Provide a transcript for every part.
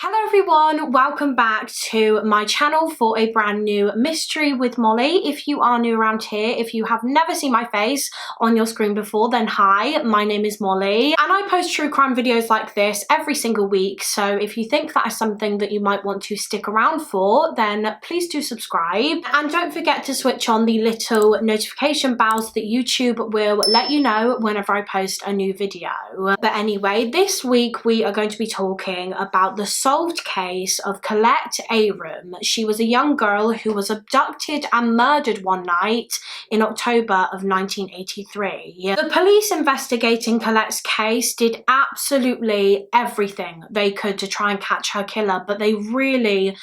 Hello everyone, welcome back to my channel for a brand new mystery with Molly. If you are new around here, if you have never seen my face on your screen before, then hi, my name is Molly and I post true crime videos like this every single week. So if you think that is something that you might want to stick around for, then please do subscribe and don't forget to switch on the little notification bells that YouTube will let you know whenever I post a new video. But anyway, this week we are going to be talking about the solved case of Colette Aram. She was a young girl who was abducted and murdered one night in October of 1983. The police investigating Colette's case did absolutely everything they could to try and catch her killer, but they really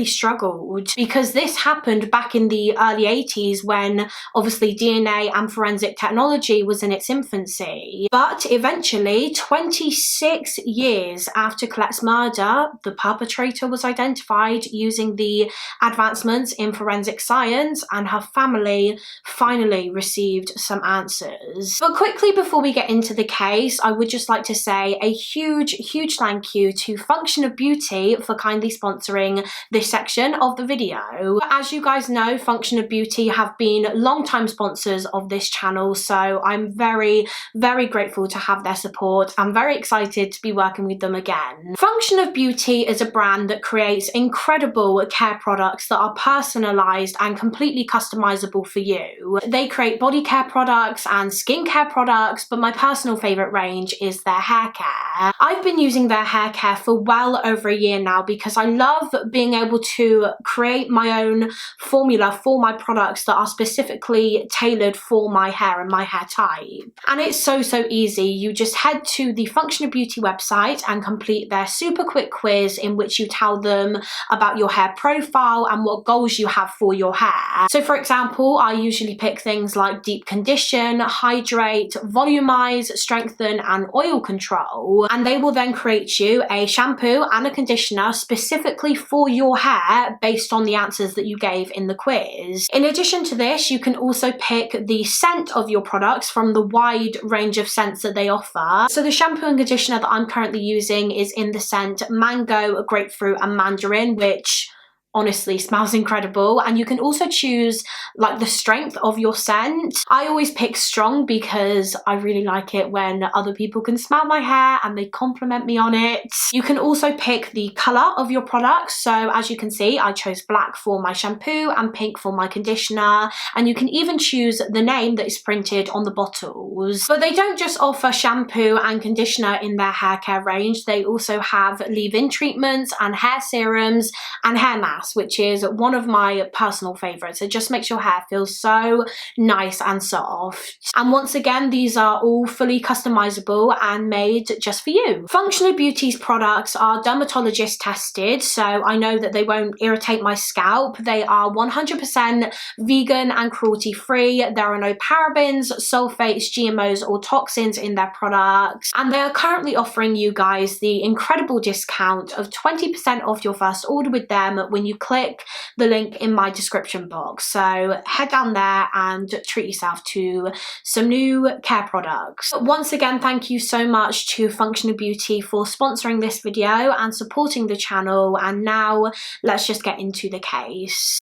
struggled because this happened back in the early 80s when obviously DNA and forensic technology was in its infancy. But eventually, 26 years after Colette's murder, the perpetrator was identified using the advancements in forensic science and her family finally received some answers. But quickly before we get into the case, I would just like to say a huge thank you to Function of Beauty for kindly sponsoring this section of the video. As you guys know, Function of Beauty have been long-time sponsors of this channel, so I'm very grateful to have their support. I'm very excited to be working with them again. Function of Beauty is a brand that creates incredible care products that are personalized and completely customizable for you. They create body care products and skincare products, but my personal favorite range is their hair care. I've been using their hair care for well over a year now because I love being able to create my own formula for my products that are specifically tailored for my hair and my hair type. And it's so easy. You just head to the Function of Beauty website and complete their super quick quiz in which you tell them about your hair profile and what goals you have for your hair. So for example, I usually pick things like deep condition, hydrate, volumize, strengthen and oil control, and they will then create you a shampoo and a conditioner specifically for your hair based on the answers that you gave in the quiz. In addition to this, you can also pick the scent of your products from the wide range of scents that they offer. So the shampoo and conditioner that I'm currently using is in the scent mango, grapefruit and mandarin, which honestly smells incredible. And you can also choose like the strength of your scent. I always pick strong because I really like it when other people can smell my hair and they compliment me on it. You can also pick the color of your products. So as you can see, I chose black for my shampoo and pink for my conditioner. And you can even choose the name that is printed on the bottles. But they don't just offer shampoo and conditioner in their hair care range. They also have leave-in treatments and hair serums and hair masks, which is one of my personal favorites. It just makes your hair feel so nice and soft. And once again, these are all fully customizable and made just for you. Function of Beauty's products are dermatologist tested, so I know that they won't irritate my scalp. They are 100% vegan and cruelty free. There are no parabens, sulfates, GMOs or toxins in their products, and they are currently offering you guys the incredible discount of 20% off your first order with them when you click the link in my description box. So head down there and treat yourself to some new care products. Once again, thank you so much to Function of Beauty for sponsoring this video and supporting the channel. And now let's just get into the case.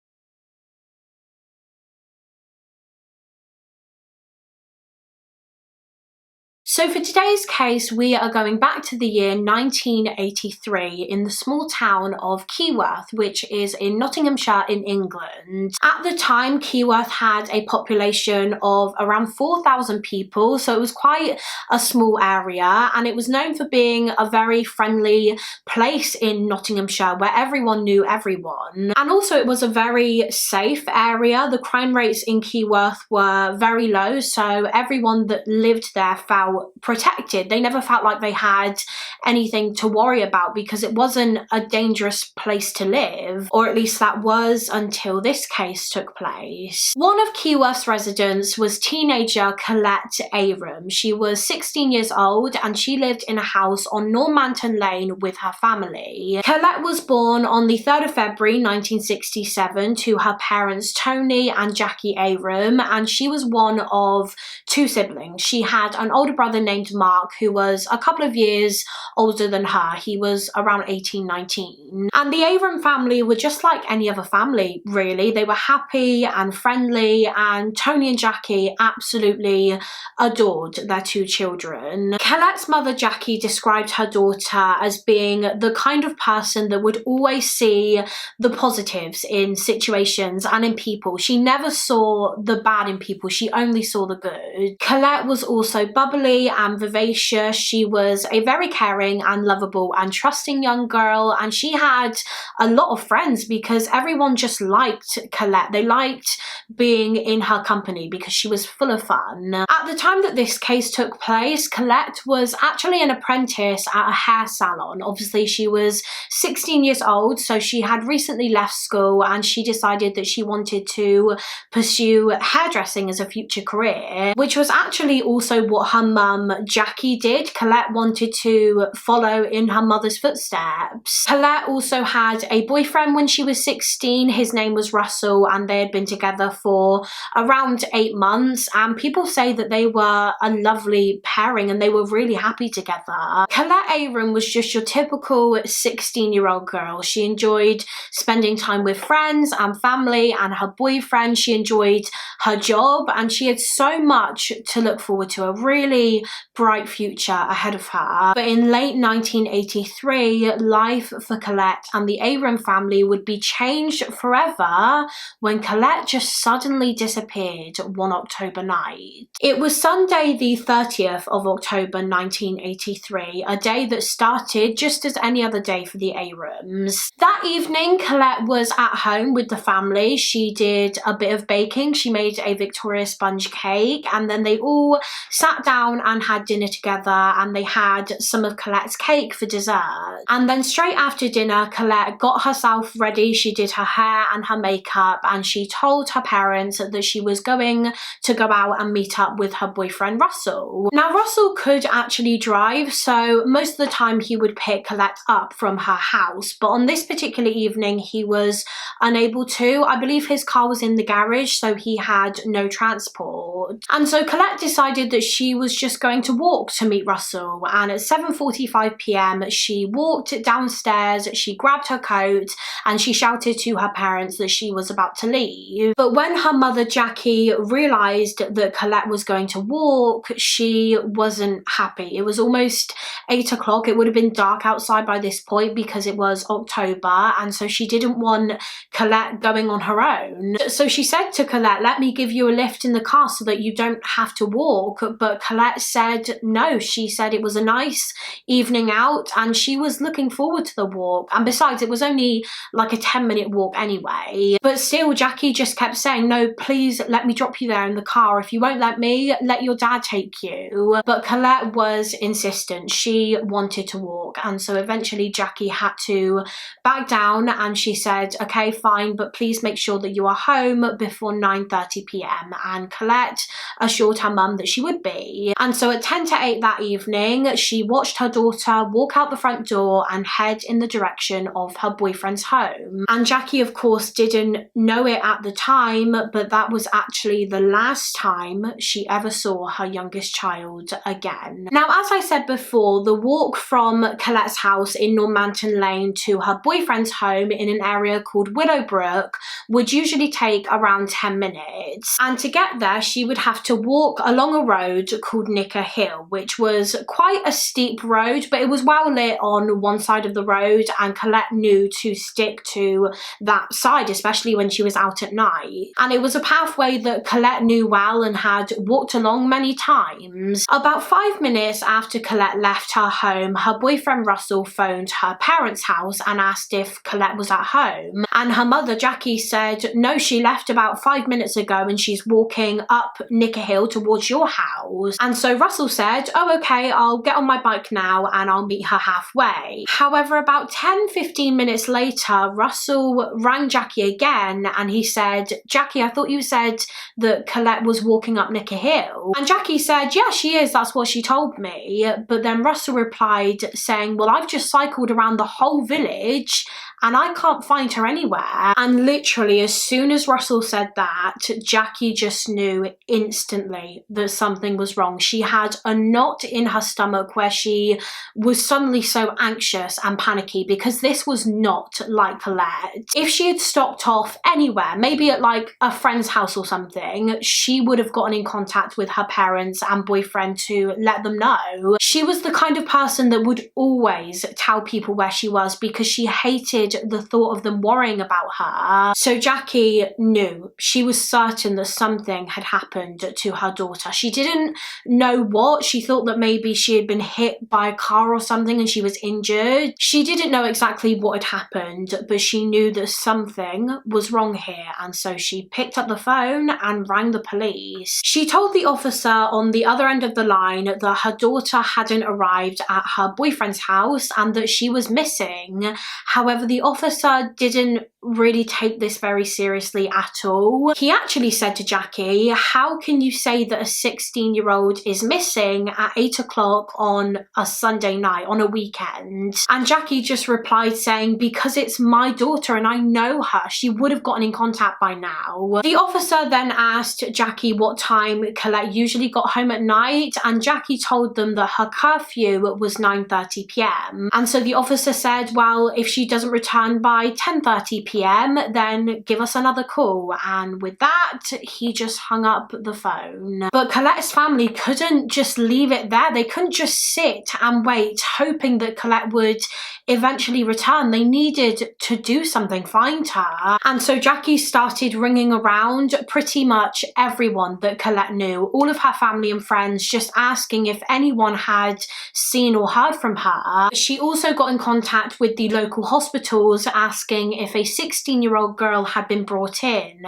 So for today's case, we are going back to the year 1983 in the small town of Keyworth, which is in Nottinghamshire in England. At the time, Keyworth had a population of around 4,000 people, so it was quite a small area, and it was known for being a very friendly place in Nottinghamshire where everyone knew everyone. And also it was a very safe area. The crime rates in Keyworth were very low, so everyone that lived there felt protected. They never felt like they had anything to worry about because it wasn't a dangerous place to live, or at least that was until this case took place. One of Keyworth's residents was teenager Colette Aram. She was 16 years old and she lived in a house on Normanton Lane with her family. Colette was born on the 3rd of February 1967 to her parents Tony and Jackie Aram, and she was one of two siblings. She had an older brother brother named Mark, who was a couple of years older than her. He was around 18, 19. And the Aram family were just like any other family, really. They were happy and friendly, and Tony and Jackie absolutely adored their two children. Colette's mother, Jackie, described her daughter as being the kind of person that would always see the positives in situations and in people. She never saw the bad in people, she only saw the good. Colette was also bubbly and vivacious. She was a very caring and lovable and trusting young girl, and she had a lot of friends because everyone just liked Colette. They liked being in her company because she was full of fun. At the time that this case took place, Colette was actually an apprentice at a hair salon. Obviously, she was 16 years old, so she had recently left school and she decided that she wanted to pursue hairdressing as a future career, which was actually also what her mum, Jackie, did. Colette wanted to follow in her mother's footsteps. Colette also had a boyfriend when she was 16. His name was Russell, and they had been together for around 8 months, and people say that they were a lovely pairing and they were really happy together. Colette Aram was just your typical 16-year-old girl. She enjoyed spending time with friends and family and her boyfriend. She enjoyed her job and she had so much to look forward to, a really bright future ahead of her. But in late 1983, life for Colette and the Aram family would be changed forever when Colette just suddenly disappeared one October night. It was Sunday the 30th of October 1983, a day that started just as any other day for the Arams. That evening, Colette was at home with the family. She did a bit of baking. She made a Victoria sponge cake, and then they all sat down and had dinner together, and they had some of Colette's cake for dessert. And then straight after dinner, Colette got herself ready. She did her hair and her makeup, and she told her parents that she was going to go out and meet up with her boyfriend Russell. Now, Russell could actually drive, so most of the time he would pick Colette up from her house, but on this particular evening he was unable to. I believe his car was in the garage, so he had no transport. And so Colette decided that she was just going to walk to meet Russell, and at 7:45 p.m. she walked downstairs, she grabbed her coat and she shouted to her parents that she was about to leave. But when her mother Jackie realised that Colette was going to walk, she wasn't happy. It was almost 8 o'clock. It would have been dark outside by this point because it was October, and so she didn't want Colette going on her own. So she said to Colette, "Let me give you a lift in the car so that you don't have to walk." But Colette said no. She said it was a nice evening out and she was looking forward to the walk, and besides, it was only like a 10-minute walk anyway. But still, Jackie just kept saying, "No, please let me drop you there in the car. If you won't let me, let your dad take you." But Colette was insistent. She wanted to walk, and so eventually Jackie had to back down and she said, "Okay, fine, but please make sure that you are home before 9:30 p.m. And Colette assured her mum that she would be. And so at 10 to 8 that evening, she watched her daughter walk out the front door and head in the direction of her boyfriend's home. And Jackie, of course, didn't know it at the time, but that was actually the last time she ever saw her youngest child again. Now, as I said before, the walk from Colette's house in Normanton Lane to her boyfriend's home in an area called Willowbrook would usually take around 10 minutes. And to get there, she would have to walk along a road called Nicker Hill, which was quite a steep road, but it was well lit on one side of the road, and Colette knew to stick to that side, especially when she was out at night. And it was a pathway that Colette knew well and had walked along many times. About 5 minutes after Colette left her home, her boyfriend Russell phoned her parents' house and asked if Colette was at home. And her mother Jackie said, "No, she left about 5 minutes ago and she's walking up Nicker Hill towards your house." And so Russell said, "Oh, okay, I'll get on my bike now and I'll meet her halfway." However, about 10-15 minutes later, Russell rang Jackie again and he said, "Jackie, I thought you said that Colette was walking up Nicker Hill." And Jackie said, "Yeah, she is, that's what she told me." But then Russell replied saying, "Well, I've just cycled around the whole village and I can't find her anywhere." And literally, as soon as Russell said that, Jackie just knew instantly that something was wrong. She she had a knot in her stomach where she was suddenly so anxious and panicky, because this was not like Colette. If she had stopped off anywhere, maybe at like a friend's house or something, she would have gotten in contact with her parents and boyfriend to let them know. She was the kind of person that would always tell people where she was because she hated the thought of them worrying about her. So Jackie knew, she was certain that something had happened to her daughter. She didn't know what. She thought that maybe she had been hit by a car or something and she was injured. She didn't know exactly what had happened, but she knew that something was wrong here, and so she picked up the phone and rang the police. She told the officer on the other end of the line that her daughter hadn't arrived at her boyfriend's house and that she was missing. However, the officer didn't really take this very seriously at all. He actually said to Jackie, "How can you say that a 16-year-old is missing at 8 o'clock on a Sunday night, on a weekend?" And Jackie just replied saying, "Because it's my daughter and I know her. She would have gotten in contact by now." The officer then asked Jackie what time Colette usually got home at night, and Jackie told them that her curfew was 9:30 p.m. And so the officer said, "Well, if she doesn't return by 10:30 p.m, then give us another call." And with that, he just hung up the phone. But Colette's family couldn't just leave it there. They couldn't just sit and wait hoping that Colette would eventually return. They needed to do something, find her. And so Jackie started ringing around pretty much everyone that Colette knew, all of her family and friends, just asking if anyone had seen or heard from her. She also got in contact with the local hospitals asking if a 16-year-old girl had been brought in,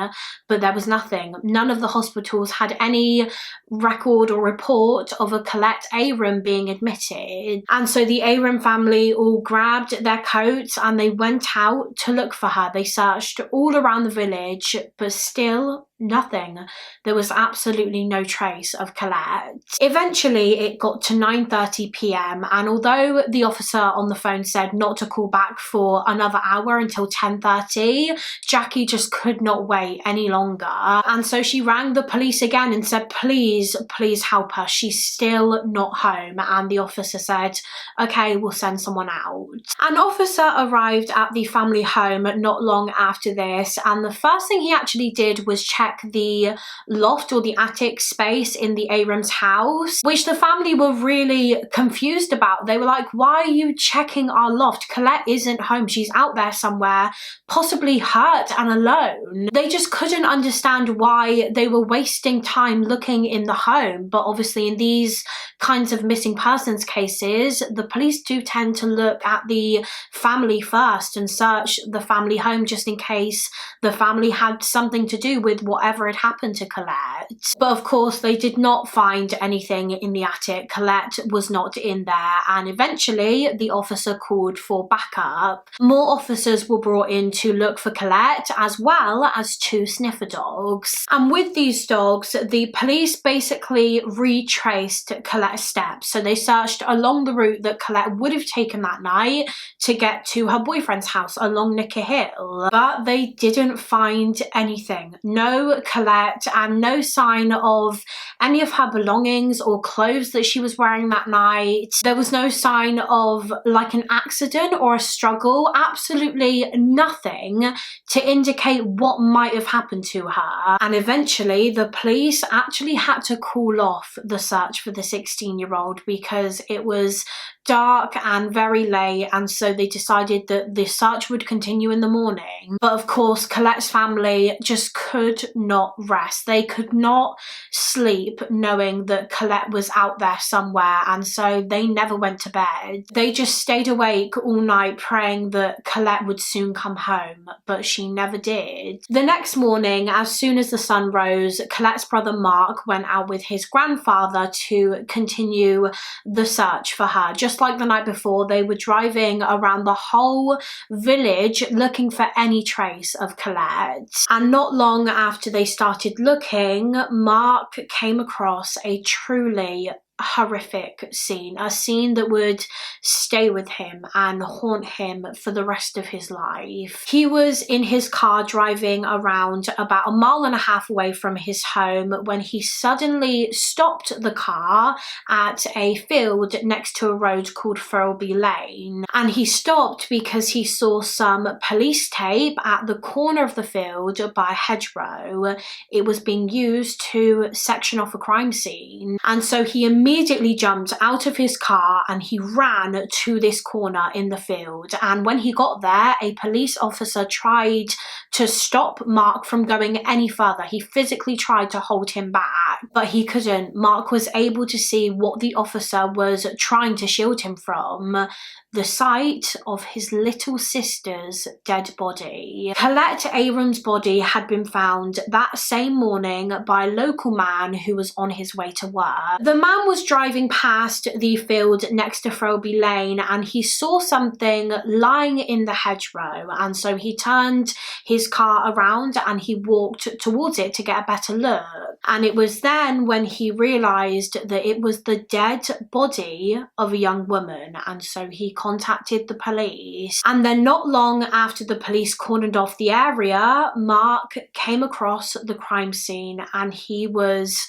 but there was nothing. None of the hospitals had any record or report of a Colette Aram being admitted. And so the Aram family all grabbed their coats and they went out to look for her. They searched all around the village, but still nothing. There was absolutely no trace of Colette. Eventually it got to 9:30 p.m, and although the officer on the phone said not to call back for another hour until 10:30, Jackie just could not wait any longer. And so she rang the police again and said, please help her. She's still not home. And the officer said, "Okay, we'll send someone out." An officer arrived at the family home not long after this, and the first thing he actually did was check the loft or the attic space in the Aram's house, which the family were really confused about. They were like, "Why are you checking our loft? Colette isn't home. She's out there somewhere, possibly hurt and alone." They just couldn't understand why they were wasting time looking in the home. But obviously in these kinds of missing persons cases, the police do tend to look at the family first and search the family home just in case the family had something to do with whatever had happened to Colette. But of course they did not find anything in the attic. Colette was not in there, and eventually the officer called for backup. More officers were brought in to look for Colette, as well as 2 sniffer dogs. And with these dogs, the police basically retraced Colette's steps. So they searched along the route that Colette would have taken that night to get to her boyfriend's house along Nicker Hill. But they didn't find anything. No Colette, and no sign of any of her belongings or clothes that she was wearing that night. There was no sign of like an accident or a struggle. Absolutely nothing to indicate what might have happened to her. And eventually the police actually had to call off the search for the 16-year-old because it was dark and very late, and so they decided that the search would continue in the morning. But of course Colette's family just could not rest. They could not sleep knowing that Colette was out there somewhere, and so they never went to bed. They just stayed awake all night praying that Colette would soon come home, but she never did. The next morning, as soon as the sun rose, Colette's brother Mark went out with his grandfather to continue the search for her. Just like the night before, they were driving around the whole village looking for any trace of Colette. And not long after they started looking, Mark came across a truly horrific scene, a scene that would stay with him and haunt him for the rest of his life. He was in his car driving around about 1.5 miles away from his home when he suddenly stopped the car at a field next to a road called Suburbia Lane, and he stopped because he saw some police tape at the corner of the field by a hedgerow. It was being used to section off a crime scene, and so he immediately jumped out of his car and he ran to this corner in the field. And when he got there, a police officer tried to stop Mark from going any further. He physically tried to hold him back, but he couldn't. Mark was able to see what the officer was trying to shield him from: the sight of his little sister's dead body. Colette Aram's body had been found that same morning by a local man who was on his way to work. The man was driving past the field next to Suburbia Lane and he saw something lying in the hedgerow, and so he turned his car around and he walked towards it to get a better look. And it was then when he realised that it was the dead body of a young woman, and so he contacted the police. And then not long after the police cordoned off the area, Mark came across the crime scene and he was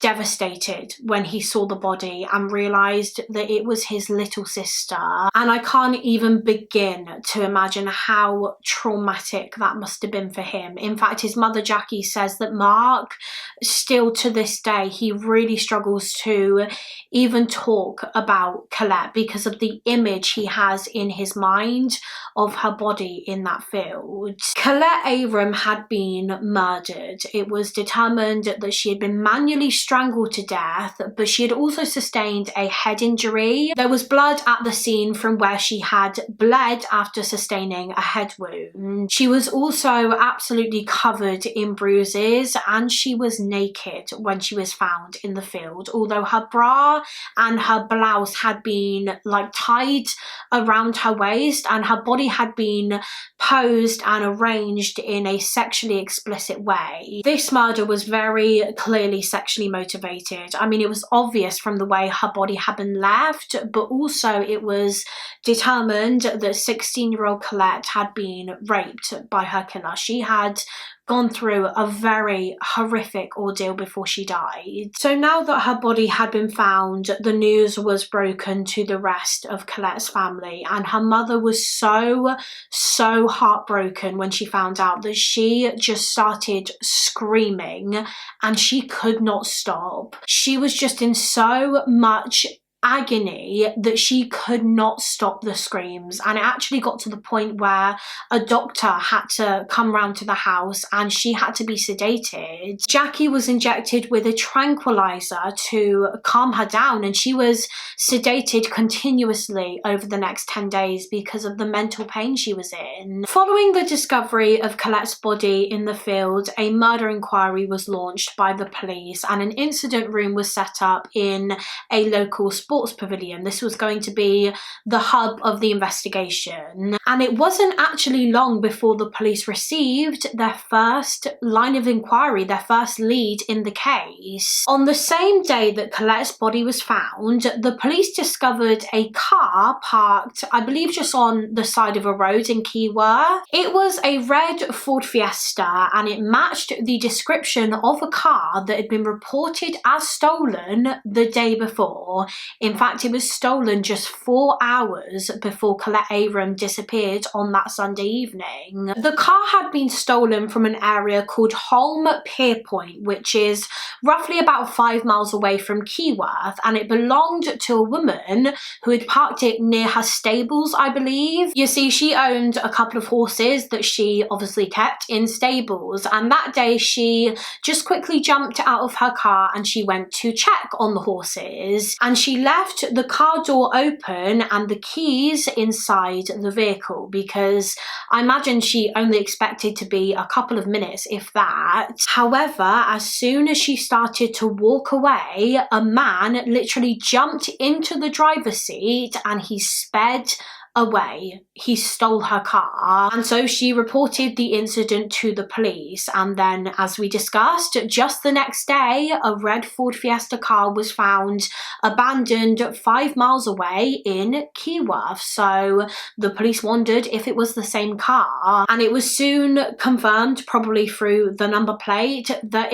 devastated when he saw the body and realised that it was his little sister. And I can't even begin to imagine how traumatic that must have been for him. In fact, his mother Jackie says that Mark, still to this day, he really struggles to even talk about Colette because of the image he has in his mind of her body in that field. Colette Aram had been murdered. It was determined that she had been manually strangled to death, but she had also sustained a head injury. There was blood at the scene from where she had bled after sustaining a head wound. She was also absolutely covered in bruises and she was naked when she was found in the field, although her bra and her blouse had been tied around her waist and her body had been posed and arranged in a sexually explicit way. This murder was very clearly sexually motivated. I mean, it was obvious from the way her body had been left, but also it was determined that 16-year-old Colette had been raped by her killer. She had gone through a very horrific ordeal before she died. So now that her body had been found, the news was broken to the rest of Colette's family, and her mother was so heartbroken when she found out that she just started screaming and she could not stop. She was just in so much agony that she could not stop the screams, and it actually got to the point where a doctor had to come round to the house and she had to be sedated. Jackie was injected with a tranquilizer to calm her down, and she was sedated continuously over the next 10 days because of the mental pain she was in. Following the discovery of Colette's body in the field, a murder inquiry was launched by the police and an incident room was set up in a local sports pavilion. This was going to be the hub of the investigation, and it wasn't actually long before the police received their first line of inquiry, their first lead in the case. On the same day that Colette's body was found, the police discovered a car parked, I believe, just on the side of a road in Keyworth. It was a red Ford Fiesta and it matched the description of a car that had been reported as stolen the day before. In fact, it was stolen just 4 hours before Colette Aram disappeared on that Sunday evening. The car had been stolen from an area called Holme Pierpoint, which is roughly about 5 miles away from Keyworth, and it belonged to a woman who had parked it near her stables, I believe. You see, she owned a couple of horses that she obviously kept in stables, and that day she just quickly jumped out of her car and she went to check on the horses, and she left the car door open and the keys inside the vehicle because I imagine she only expected to be a couple of minutes, if that. However, as soon as she started to walk away, a man literally jumped into the driver's seat and he sped away. He stole her car. And so she reported the incident to the police. And then, as we discussed, just the next day, a red Ford Fiesta car was found abandoned 5 miles away in Keyworth. So the police wondered if it was the same car. And it was soon confirmed, probably through the number plate, that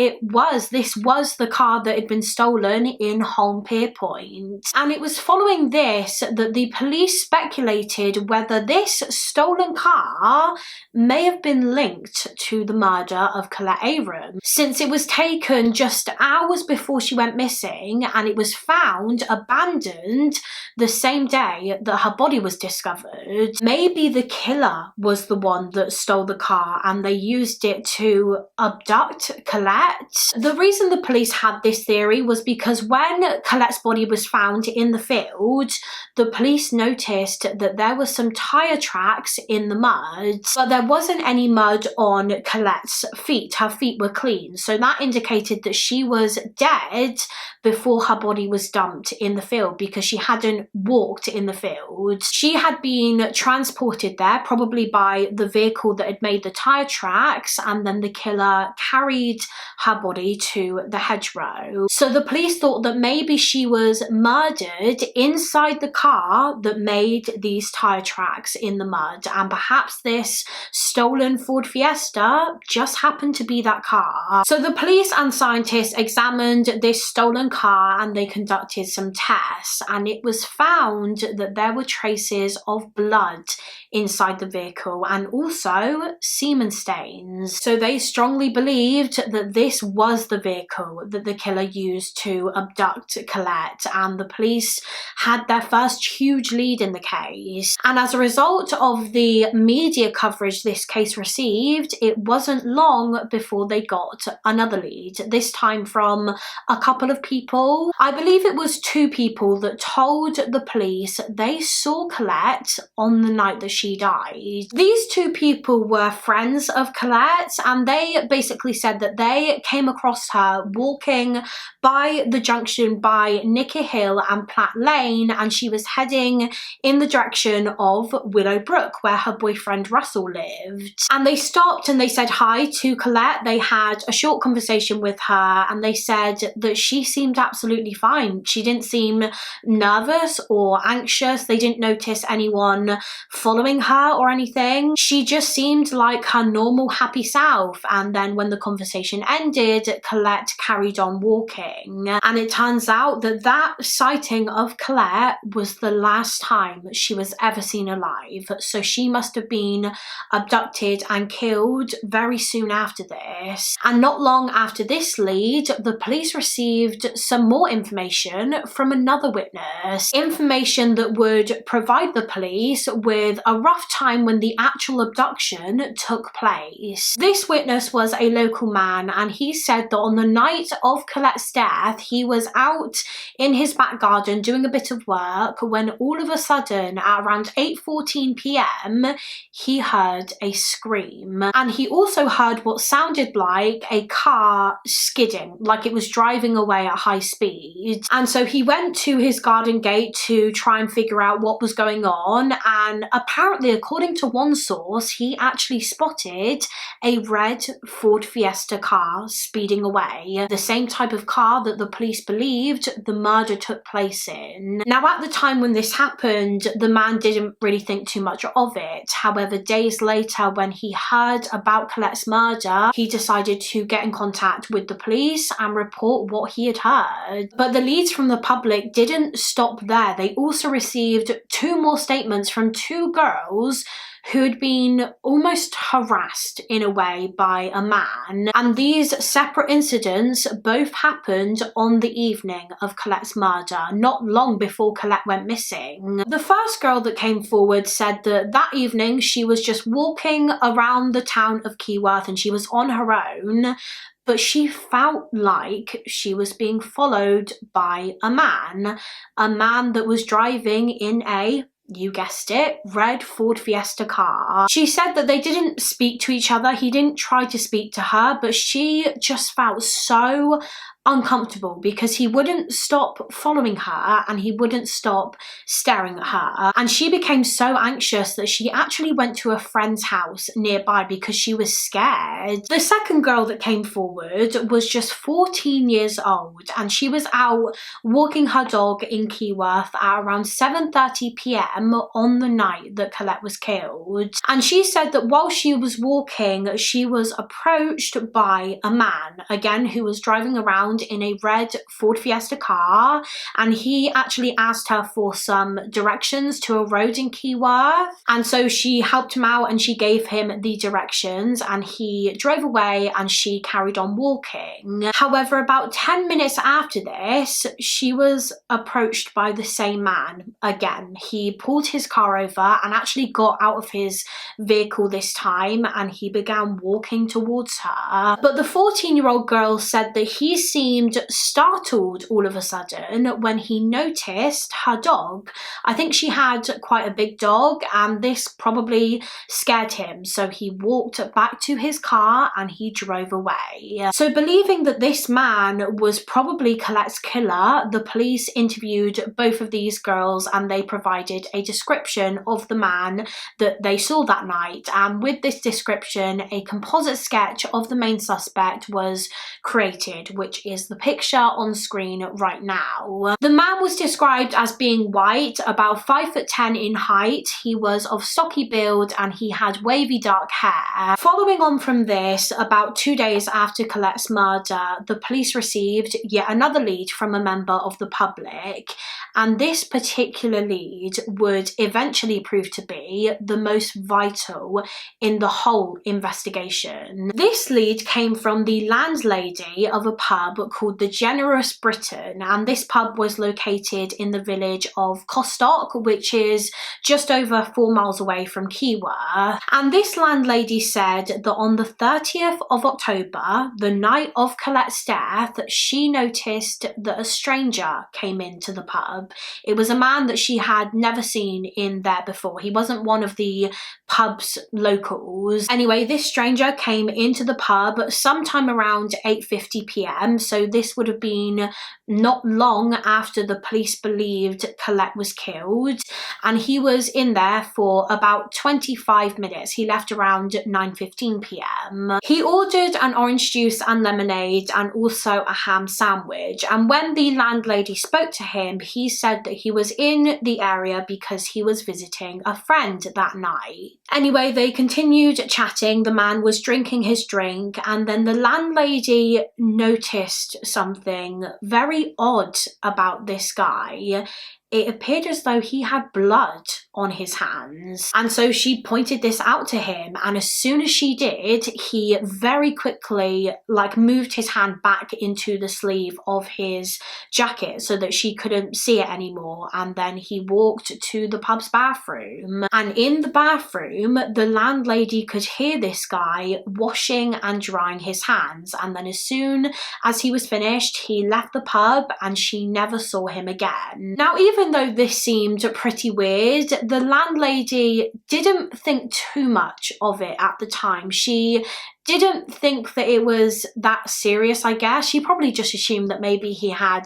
this was the car that had been stolen in Holme Pierpoint. And it was following this that the police speculated whether this stolen car may have been linked to the murder of Colette Aram, since it was taken just hours before she went missing and it was found abandoned the same day that her body was discovered. Maybe the killer was the one that stole the car and they used it to abduct Colette. The reason the police had this theory was because when Colette's body was found in the field, the police noticed that there were some tire tracks in the mud, but there wasn't any mud on Colette's feet. Her feet were clean, so that indicated that she was dead before her body was dumped in the field because she hadn't walked in the field. She had been transported there, probably by the vehicle that had made the tire tracks, and then the killer carried her body to the hedgerow. So the police thought that maybe she was murdered inside the car that made these tire tracks in the mud, and perhaps this stolen Ford Fiesta just happened to be that car. So the police and scientists examined this stolen car and they conducted some tests, and it was found that there were traces of blood inside the vehicle and also semen stains. So they strongly believed that this was the vehicle that the killer used to abduct Colette, and the police had their first huge lead in the case. And as a result of the media coverage this case received, it wasn't long before they got another lead, this time from a couple of people. I believe it was 2 people that told the police they saw Colette on the night that she died. These 2 people were friends of Colette, and they basically said that they came across her walking by the junction by Nicky Hill and Platt Lane, and she was heading in the direction of Willowbrook, where her boyfriend Russell lived. And they stopped and they said hi to Colette. They had a short conversation with her and they said that she seemed absolutely fine. She didn't seem nervous or anxious. They didn't notice anyone following her or anything. She just seemed like her normal happy self. And then when the conversation ended, Colette carried on walking. And it turns out that that sighting of Colette was the last time she was ever seen alive. So she must have been abducted and killed very soon after this. And not long after this lead, the police received some more information from another witness. Information that would provide the police with a rough time when the actual abduction took place. This witness was a local man, and he said that on the night of Colette's death, he was out in his back garden doing a bit of work when all of a sudden at around 8:14 p.m. he heard a scream, and he also heard what sounded like a car skidding, like it was driving away at high speed. And so he went to his garden gate to try and figure out what was going on, and apparently, according to one source, he actually spotted a red Ford Fiesta car speeding away, the same type of car that the police believed the murder took place in. Now, at the time when this happened, the man didn't really think too much of it. However, days later, when he heard about Colette's murder, he decided to get in contact with the police and report what he had heard. But the leads from the public didn't stop there. They also received 2 more statements from 2 girls who had been almost harassed in a way by a man. And these separate incidents both happened on the evening of Colette's murder, not long before Colette went missing. The first girl that came forward said that that evening she was just walking around the town of Keyworth and she was on her own, but she felt like she was being followed by a man that was driving in a, you guessed it, red Ford Fiesta car. She said that they didn't speak to each other. He didn't try to speak to her, but she just felt so uncomfortable because he wouldn't stop following her and he wouldn't stop staring at her. And she became so anxious that she actually went to a friend's house nearby because she was scared. The second girl that came forward was just 14 years old, and she was out walking her dog in Keyworth at around 7:30 p.m. on the night that Colette was killed. And she said that while she was walking, she was approached by a man, again, who was driving around in a red Ford Fiesta car, and he actually asked her for some directions to a road in Keyworth. And so she helped him out and she gave him the directions, and he drove away and she carried on walking. However, about 10 minutes after this, she was approached by the same man again. He pulled his car over and actually got out of his vehicle this time, and he began walking towards her. But the 14-year-old girl said that he seemed startled all of a sudden when he noticed her dog. I think she had quite a big dog, and this probably scared him, so he walked back to his car and he drove away. So believing that this man was probably Colette's killer, the police interviewed both of these girls and they provided a description of the man that they saw that night. And with this description, a composite sketch of the main suspect was created, which is the picture on screen right now. The man was described as being white, about 5'10" in height. He was of stocky build and he had wavy dark hair. Following on from this, about 2 days after Colette's murder, the police received yet another lead from a member of the public, and this particular lead would eventually prove to be the most vital in the whole investigation. This lead came from the landlady of a pub called the Generous Britain, and this pub was located in the village of Costock, which is just over 4 miles away from Keyworth. And this landlady said that on the 30th of October, the night of Colette's death, she noticed that a stranger came into the pub. It was a man that she had never seen in there before. He wasn't one of the pub's locals. Anyway, this stranger came into the pub sometime around 8:50 p.m. So this would have been not long after the police believed Colette was killed, and he was in there for about 25 minutes. He left around 9:15 p.m. He ordered an orange juice and lemonade and also a ham sandwich, and when the landlady spoke to him, he said that he was in the area because he was visiting a friend that night. Anyway, they continued chatting. The man was drinking his drink, and then the landlady noticed something very odd about this guy. It appeared as though he had blood on his hands. And so she pointed this out to him, and as soon as she did, he very quickly moved his hand back into the sleeve of his jacket so that she couldn't see it anymore. And then he walked to the pub's bathroom, and in the bathroom the landlady could hear this guy washing and drying his hands. And then as soon as he was finished, he left the pub and she never saw him again. Now, even though this seemed pretty weird, the landlady didn't think too much of it at the time. She didn't think that it was that serious, I guess. She probably just assumed that maybe he had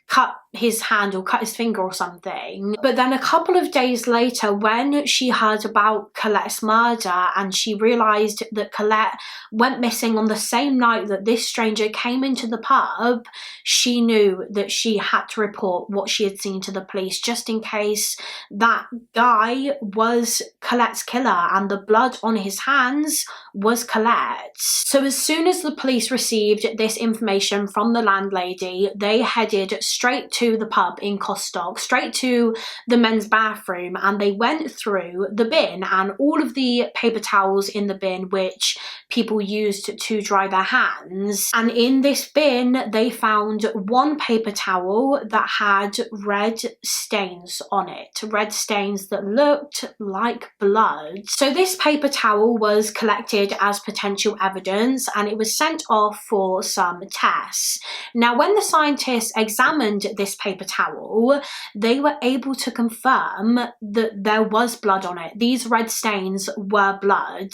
cut his hand or cut his finger or something. But then a couple of days later, when she heard about Colette's murder and she realised that Colette went missing on the same night that this stranger came into the pub, she knew that she had to report what she had seen to the police, just in case that guy was Colette's killer and the blood on his hands was Colette's. So as soon as the police received this information from the landlady, they headed straight to the pub in Costock, straight to the men's bathroom, and they went through the bin and all of the paper towels in the bin which people used to dry their hands. And in this bin they found one paper towel that had red stains on it, red stains that looked like blood. So this paper towel was collected as potential evidence and it was sent off for some tests. Now, when the scientists examined this paper towel, they were able to confirm that there was blood on it. These red stains were blood.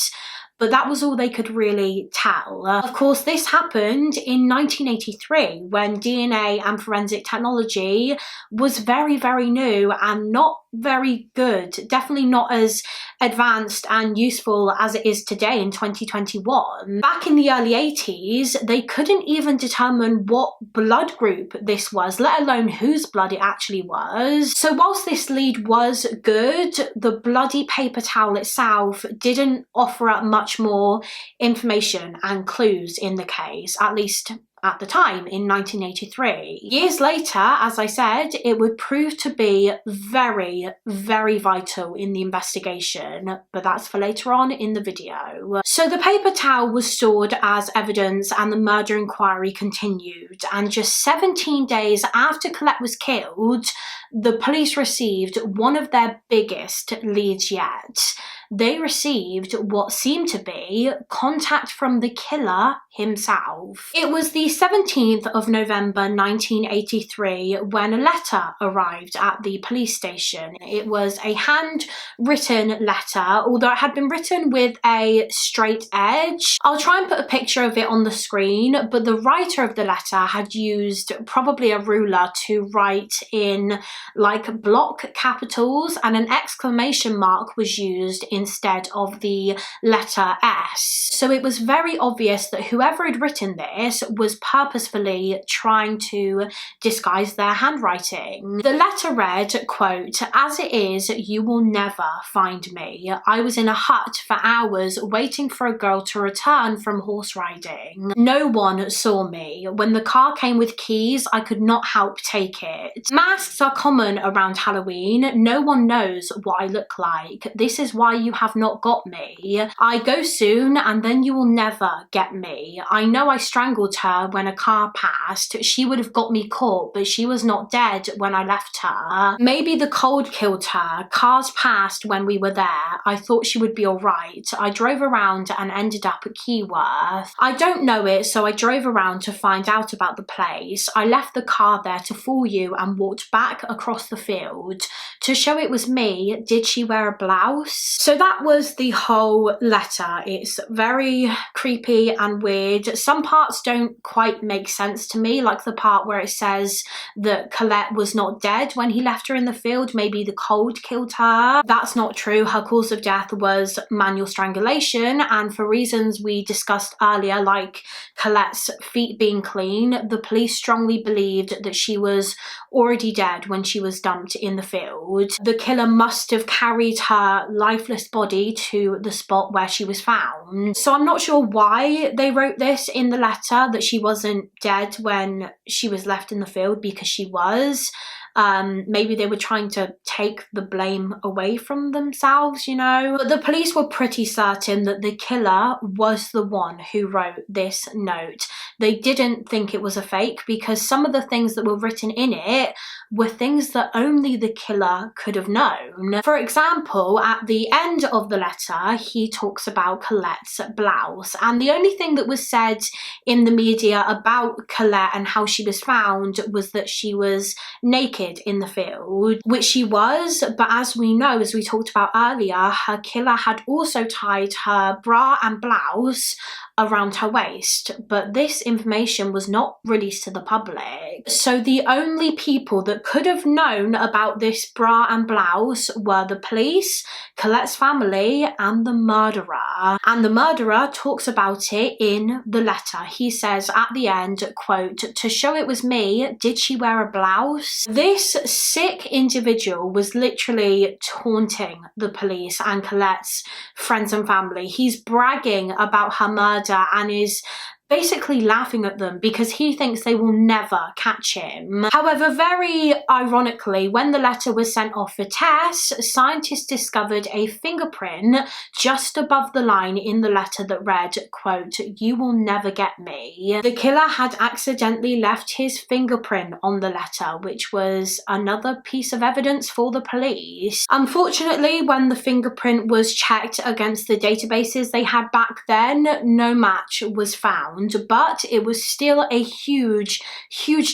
but that was all they could really tell. Of course, this happened in 1983 when DNA and forensic technology was very, very new and not very good, definitely not as advanced and useful as it is today in 2021. Back in the early 80s, they couldn't even determine what blood group this was, let alone whose blood it actually was. So whilst this lead was good, the bloody paper towel itself didn't offer up much more information and clues in the case, at least at the time in 1983. Years later, as I said, it would prove to be very, very vital in the investigation, but that's for later on in the video. So the paper towel was stored as evidence and the murder inquiry continued, and just 17 days after Colette was killed, the police received one of their biggest leads yet. They received what seemed to be contact from the killer himself. It was the 17th of November 1983 when a letter arrived at the police station. It was a handwritten letter, although it had been written with a straight edge. I'll try and put a picture of it on the screen, but the writer of the letter had used probably a ruler to write in like block capitals, and an exclamation mark was used instead of the letter S. So it was very obvious that whoever had written this was purposefully trying to disguise their handwriting. The letter read, quote, "As it is, you will never find me. I was in a hut for hours waiting for a girl to return from horse riding. No one saw me. When the car came with keys, I could not help take it. Masks are common around Halloween. No one knows what I look like. This is why you have not got me. I go soon and then you will never get me. I know I strangled her when a car passed. She would have got me caught, but she was not dead when I left her. Maybe the cold killed her. Cars passed when we were there. I thought she would be alright. I drove around and ended up at Keyworth. I don't know it, so I drove around to find out about the place. I left the car there to fool you and walked back across the field. To show it was me, did she wear a blouse?" So that was the whole letter. It's very creepy and weird. Some parts don't quite make sense to me, like the part where it says that Colette was not dead when he left her in the field. Maybe the cold killed her. That's not true. Her cause of death was manual strangulation, and for reasons we discussed earlier, like Colette's feet being clean, the police strongly believed that she was already dead when she was dumped in the field. The killer must have carried her lifeless body to the spot where she was found. So I'm not sure why they wrote this in the letter, that she wasn't dead when she was left in the field, because she was. Maybe they were trying to take the blame away from themselves, you know. But the police were pretty certain that the killer was the one who wrote this note. They didn't think it was a fake because some of the things that were written in it were things that only the killer could have known. For example, at the end of the letter, he talks about Colette's blouse, and the only thing that was said in the media about Colette and how she was found was that she was naked in the field, which she was, but as we know, as we talked about earlier, her killer had also tied her bra and blouse around her waist, but this information was not released to the public. So the only people that could have known about this bra and blouse were the police, Colette's family, and the murderer. And the murderer talks about it in the letter. He says at the end, quote, "To show it was me, did she wear a blouse?" This sick individual was literally taunting the police and Colette's friends and family. He's bragging about her murder and is basically laughing at them because he thinks they will never catch him. However, very ironically, when the letter was sent off for tests, scientists discovered a fingerprint just above the line in the letter that read, quote, "You will never get me." The killer had accidentally left his fingerprint on the letter, which was another piece of evidence for the police. Unfortunately, when the fingerprint was checked against the databases they had back then, no match was found. found, but it was still a huge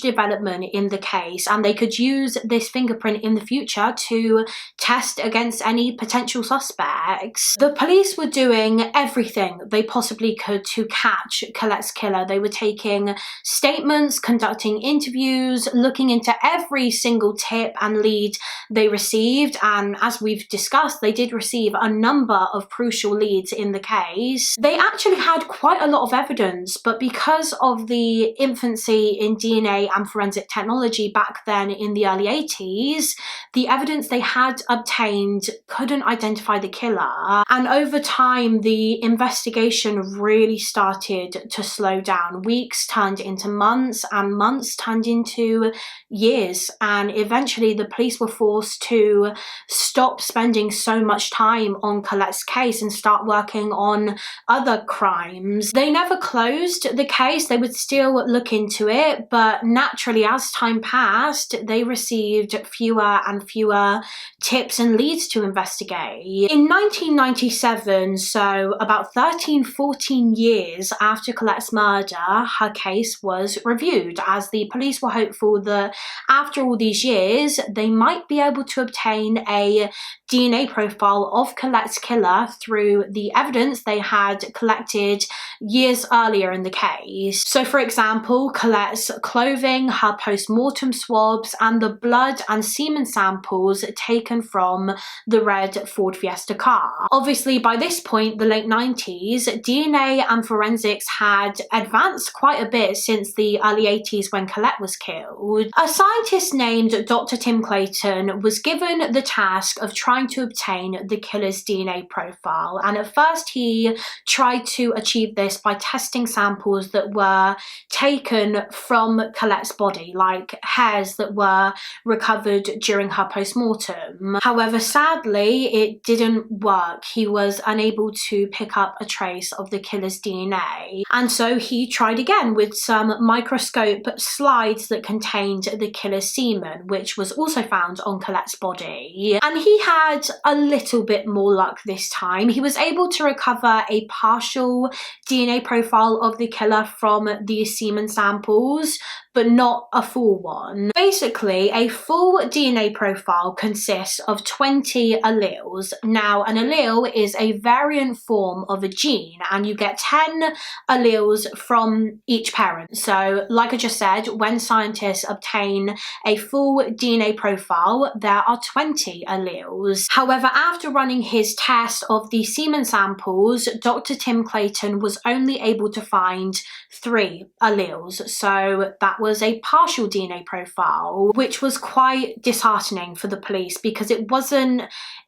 development in the case, and they could use this fingerprint in the future to test against any potential suspects. The police were doing everything they possibly could to catch Colette's killer. They were taking statements, conducting interviews, looking into every single tip and lead they received, and as we've discussed, they did receive a number of crucial leads in the case. They actually had quite a lot of evidence, but because of the infancy in DNA and forensic technology back then in the early 80s, the evidence they had obtained couldn't identify the killer, and over time the investigation really started to slow down. Weeks turned into months, and months turned into years, and eventually the police were forced to stop spending so much time on Colette's case and start working on other crimes. They never closed the case. They would still look into it, but naturally as time passed they received fewer and fewer tips and leads to investigate. In 1997, so about 13-14 years after Colette's murder, her case was reviewed, as the police were hopeful that after all these years they might be able to obtain a DNA profile of Colette's killer through the evidence they had collected years earlier in the case. So for example, Colette's clothing, her post-mortem swabs, and the blood and semen samples taken from the red Ford Fiesta car. Obviously by this point, the late 90s, DNA and forensics had advanced quite a bit since the early 80s when Colette was killed. A scientist named Dr. Tim Clayton was given the task of trying to obtain the killer's DNA profile, and at first he tried to achieve this by testing samples that were taken from Colette's body, like hairs that were recovered during her post-mortem. However, sadly, it didn't work. He was unable to pick up a trace of the killer's DNA, and so he tried again with some microscope slides that contained the killer's semen, which was also found on Colette's body. And he had a little bit more luck this time. He was able to recover a partial DNA profile of the killer from the semen samples, but not a full one. Basically, a full DNA profile consists of 20 alleles. Now, an allele is a variant form of a gene, and you get 10 alleles from each parent. So, like I just said, when scientists obtain a full DNA profile, there are 20 alleles. However, after running his test of the semen samples, Dr. Tim Clayton was only able to find 3 alleles. So that was a partial DNA profile, which was quite disheartening for the police because it wasn't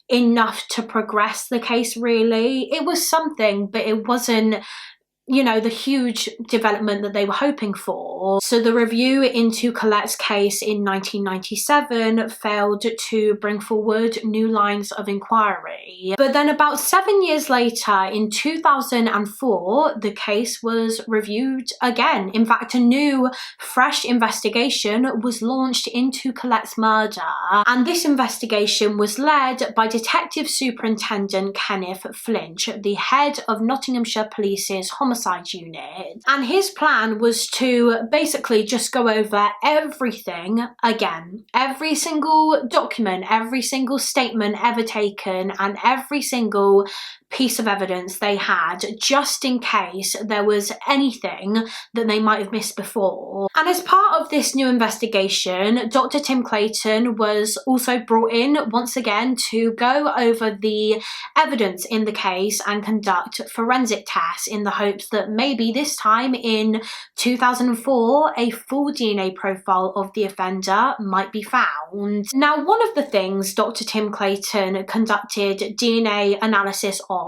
enough to progress the case really. It was something, but it wasn't, you know, the huge development that they were hoping for. So the review into Colette's case in 1997 failed to bring forward new lines of inquiry. But then about 7 years later, in 2004, the case was reviewed again. In fact, a new, fresh investigation was launched into Colette's murder. And this investigation was led by Detective Superintendent Kenneth Flinch, the head of Nottinghamshire Police's homicide unit, and his plan was to basically just go over everything again, every single document, every single statement ever taken, and every single piece of evidence they had, just in case there was anything that they might have missed before. And as part of this new investigation, Dr. Tim Clayton was also brought in once again to go over the evidence in the case and conduct forensic tests in the hopes that maybe this time in 2004 a full DNA profile of the offender might be found. Now, one of the things Dr. Tim Clayton conducted DNA analysis on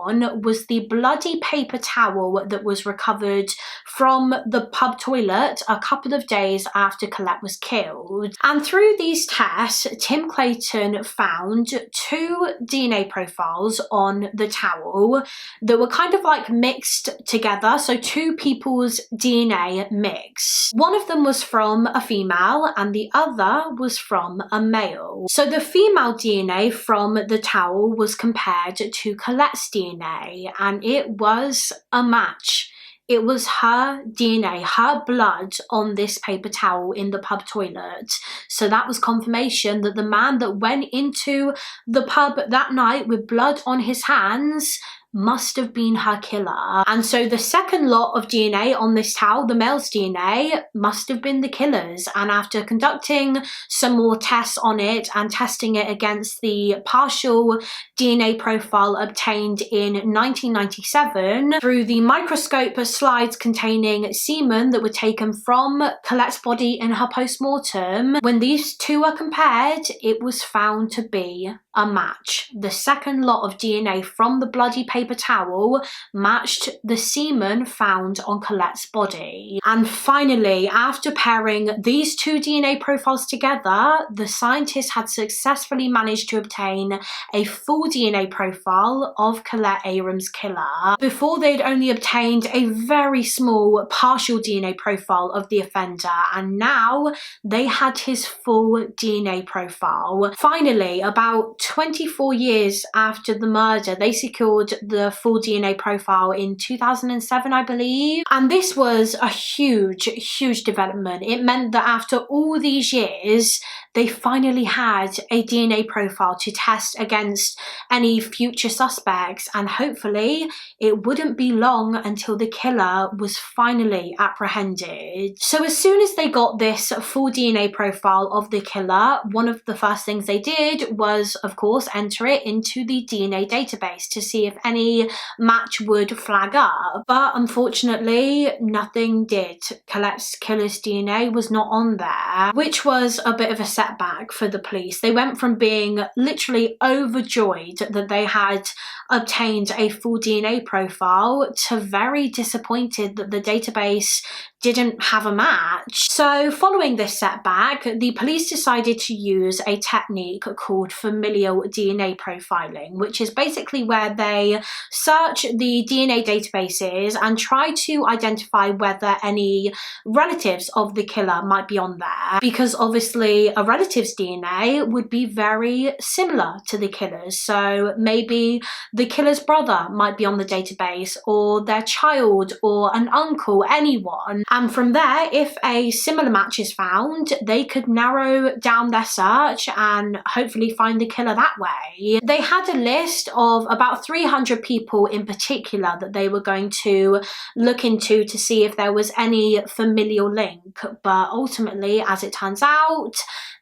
was the bloody paper towel that was recovered from the pub toilet a couple of days after Colette was killed. And through these tests, Tim Clayton found 2 DNA profiles on the towel that were kind of like mixed together, so 2 people's DNA mix. One of them was from a female and the other was from a male. So the female DNA from the towel was compared to Colette's DNA, and it was a match. it was her DNA, her blood on this paper towel in the pub toilet. So that was confirmation that the man that went into the pub that night with blood on his hands must have been her killer. And so the second lot of DNA on this towel, the male's DNA, must have been the killer's. And after conducting some more tests on it and testing it against the partial DNA profile obtained in 1997 through the microscope slides containing semen that were taken from Colette's body in her post-mortem, when these two are compared, it was found to be a match. The second lot of DNA from the bloody paper towel matched the semen found on Colette's body. And finally, after pairing these two DNA profiles together, the scientists had successfully managed to obtain a full DNA profile of Colette Aram's killer. Before, they'd only obtained a very small partial DNA profile of the offender, and now they had his full DNA profile. Finally, about 24 years after the murder, they secured the full DNA profile in 2007, I believe. And this was a huge development. It meant that after all these years, they finally had a DNA profile to test against any future suspects, and hopefully it wouldn't be long until the killer was finally apprehended. So as soon as they got this full DNA profile of the killer, one of the first things they did was, of course, enter it into the DNA database to see if any match would flag up. But unfortunately, nothing did. Colette's killer's DNA was not on there, which was a bit of a setback for the police. They went from being literally overjoyed that they had obtained a full DNA profile to very disappointed that the database didn't have a match. So following this setback, the police decided to use a technique called familial DNA profiling, which is basically where they search the DNA databases and try to identify whether any relatives of the killer might be on there, because obviously a relative's DNA would be very similar to the killer's. So maybe the killer's brother might be on the database, or their child, or an uncle, anyone. And from there, if a similar match is found, they could narrow down their search and hopefully find the killer that way. They had a list of about 300 people in particular that they were going to look into to see if there was any familial link, but ultimately, as it turns out,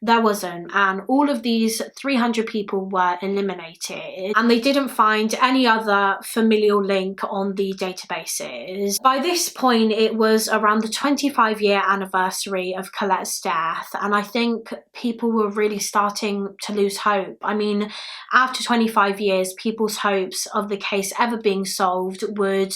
there wasn't, and all of these 300 people were eliminated, and they didn't find any other familial link on the databases. By this point, it was around the 25-year anniversary of Colette's death, and I think people were really starting to lose hope. I mean, after 25 years, people's hopes of the case ever being solved would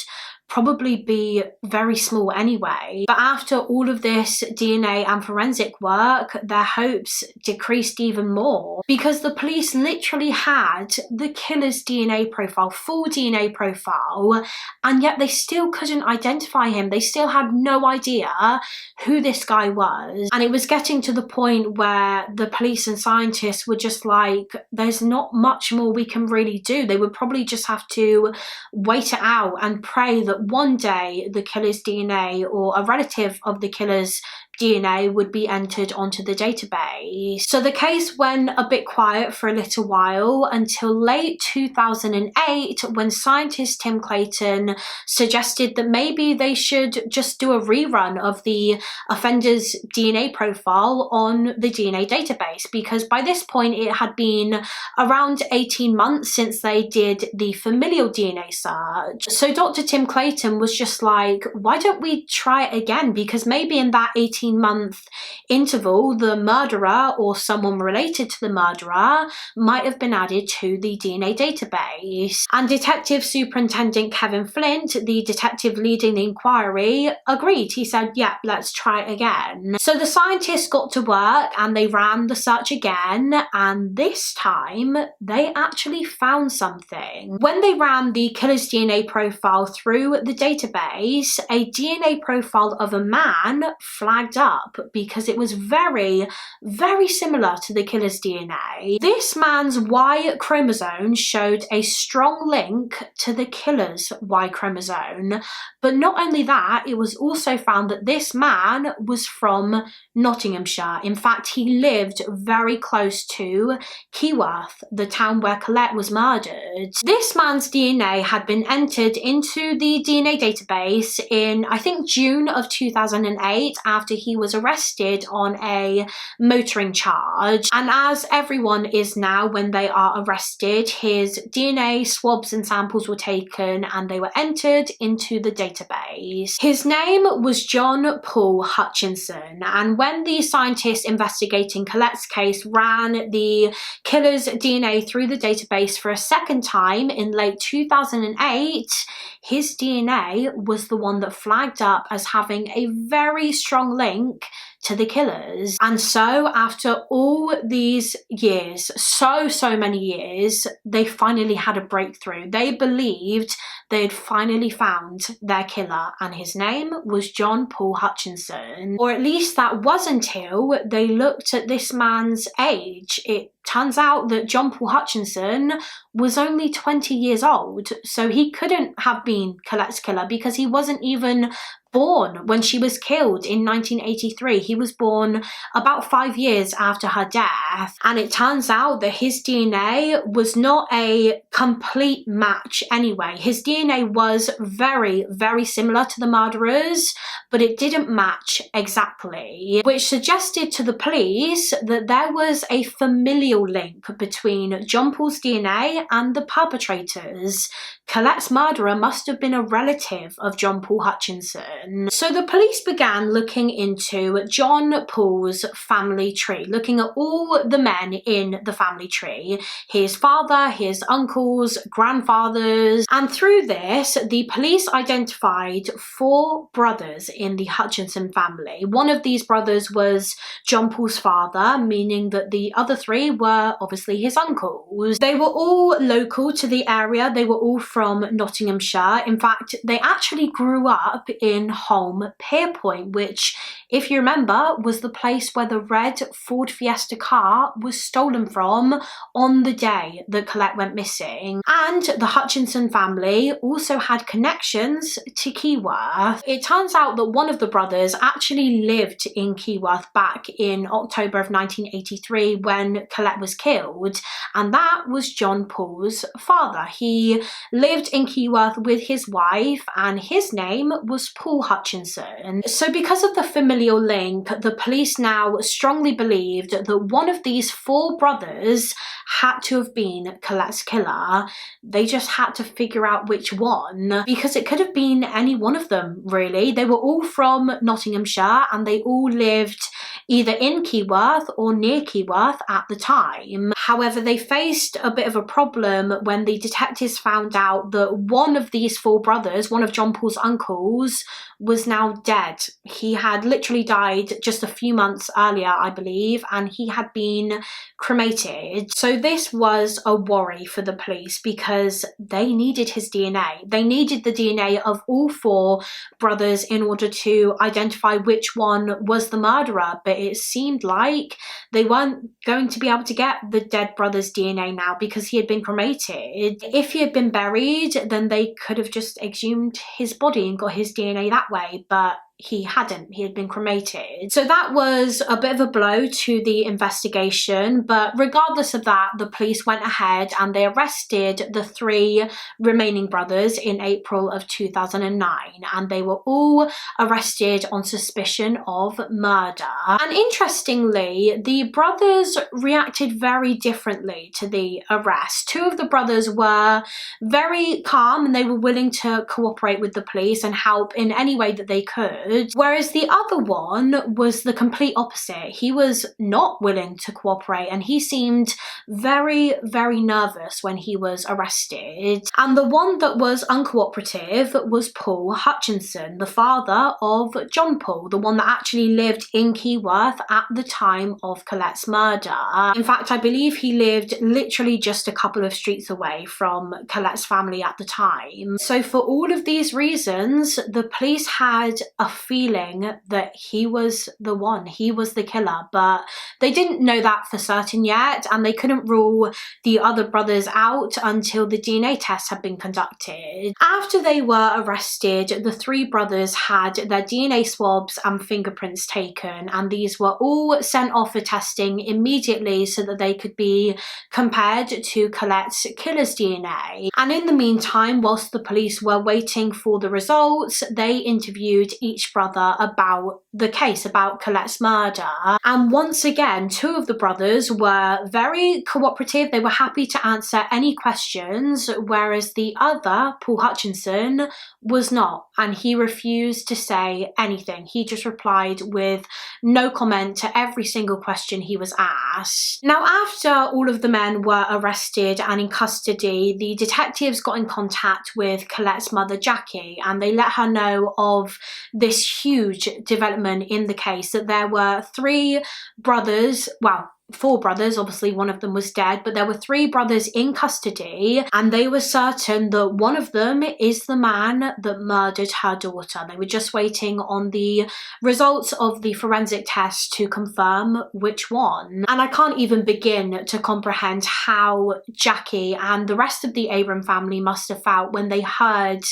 probably be very small anyway. But after all of this DNA and forensic work, their hopes decreased even more, because the police literally had the killer's DNA profile, full DNA profile, and yet they still couldn't identify him. They still had no idea who this guy was. And it was getting to the point where the police and scientists were just like, there's not much more we can really do. They would probably just have to wait it out and pray that one day the killer's DNA or a relative of the killer's DNA would be entered onto the database. So the case went a bit quiet for a little while until late 2008, when scientist Tim Clayton suggested that maybe they should just do a rerun of the offender's DNA profile on the DNA database, because by this point it had been around 18 months since they did the familial DNA search. So Dr. Tim Clayton was just like, why don't we try it again? Because maybe in that 18-month interval, the murderer or someone related to the murderer might have been added to the DNA database. And Detective Superintendent Kevin Flint, the detective leading the inquiry, agreed. He said, yeah, let's try it again. So the scientists got to work and they ran the search again, and this time they actually found something. When they ran the killer's DNA profile through the database, a DNA profile of a man flagged flagged up because it was very, very similar to the killer's DNA. This man's Y chromosome showed a strong link to the killer's Y chromosome, but not only that, it was also found that this man was from Nottinghamshire. In fact, he lived very close to Keyworth, the town where Colette was murdered. This man's DNA had been entered into the DNA database in, I think, June of 2008 after he was arrested on a motoring charge. And as everyone is now when they are arrested, his DNA swabs and samples were taken and they were entered into the database. His name was John Paul Hutchinson, and when the scientists investigating Colette's case ran the killer's DNA through the database for a second time in late 2008, his DNA was the one that flagged up as having a very strong link to the killers. And so after all these years, so many years, they finally had a breakthrough. They believed they had finally found their killer, and his name was John Paul Hutchinson. Or at least that was until they looked at this man's age. It turns out that John Paul Hutchinson was only 20 years old, so he couldn't have been Colette's killer because he wasn't even born when she was killed in 1983. He was born about 5 years after her death, and it turns out that his DNA was not a complete match anyway. His DNA was very, very similar to the murderer's, but it didn't match exactly, which suggested to the police that there was a familial link between John Paul's DNA and the perpetrators. Colette's murderer must have been a relative of John Paul Hutchinson. So the police began looking into John Paul's family tree, looking at all the men in the family tree, his father, his uncles, grandfathers, and through this, the police identified 4 brothers in the Hutchinson family. One of these brothers was John Paul's father, meaning that the other 3 were obviously his uncles. They were all local to the area. They were all from Nottinghamshire. In fact, they actually grew up in Holme Pierpoint, which, if you remember, was the place where the red Ford Fiesta car was stolen from on the day that Colette went missing. And the Hutchinson family also had connections to Keyworth. It turns out that one of the brothers actually lived in Keyworth back in October of 1983 when Colette was killed, and that was John Paul's father. He lived in Keyworth with his wife, and his name was Paul Hutchinson. So because of the familial link, the police now strongly believed that one of these 4 brothers had to have been Colette's killer. They just had to figure out which one, because it could have been any one of them, really. They were all from Nottinghamshire and they all lived either in Keyworth or near Keyworth at the time. However, they faced a bit of a problem when the detectives found out that one of these 4 brothers, one of John Paul's uncles, was now dead. He had literally died just a few months earlier, I believe, and he had been cremated. So this was a worry for the police because they needed his DNA. They needed the DNA of all 4 brothers in order to identify which one was the murderer, but it seemed like they weren't going to be able to get the dead brother's DNA now because he had been cremated. If he had been buried, then they could have just exhumed his body and got his DNA that way, but he hadn't. He had been cremated. So that was a bit of a blow to the investigation, but regardless of that, the police went ahead and they arrested the 3 remaining brothers in April of 2009, and they were all arrested on suspicion of murder. And interestingly, the brothers reacted very differently to the arrest. 2 of the brothers were very calm and they were willing to cooperate with the police and help in any way that they could. Whereas the other one was the complete opposite. He was not willing to cooperate and he seemed very, very nervous when he was arrested. And the one that was uncooperative was Paul Hutchinson, the father of John Paul, the one that actually lived in Keyworth at the time of Colette's murder. In fact, I believe he lived literally just a couple of streets away from Colette's family at the time. So for all of these reasons, the police had a feeling that he was the one, he was the killer, but they didn't know that for certain yet, and they couldn't rule the other brothers out until the DNA test had been conducted. After they were arrested, the three brothers had their DNA swabs and fingerprints taken, and these were all sent off for testing immediately so that they could be compared to Colette's killer's DNA. And in the meantime, whilst the police were waiting for the results, they interviewed each brother about the case, about Colette's murder. And once again, two of the brothers were very cooperative. They were happy to answer any questions, whereas the other, Paul Hutchinson, was not, and he refused to say anything. He just replied with no comment to every single question he was asked. Now, after all of the men were arrested and in custody, the detectives got in contact with Colette's mother, Jackie, and they let her know of this huge development in the case, that there were three brothers, well, four brothers, obviously one of them was dead, but there were three brothers in custody, and they were certain that one of them is the man that murdered her daughter. They were just waiting on the results of the forensic test to confirm which one. And I can't even begin to comprehend how Jackie and the rest of the Aram family must have felt when they heard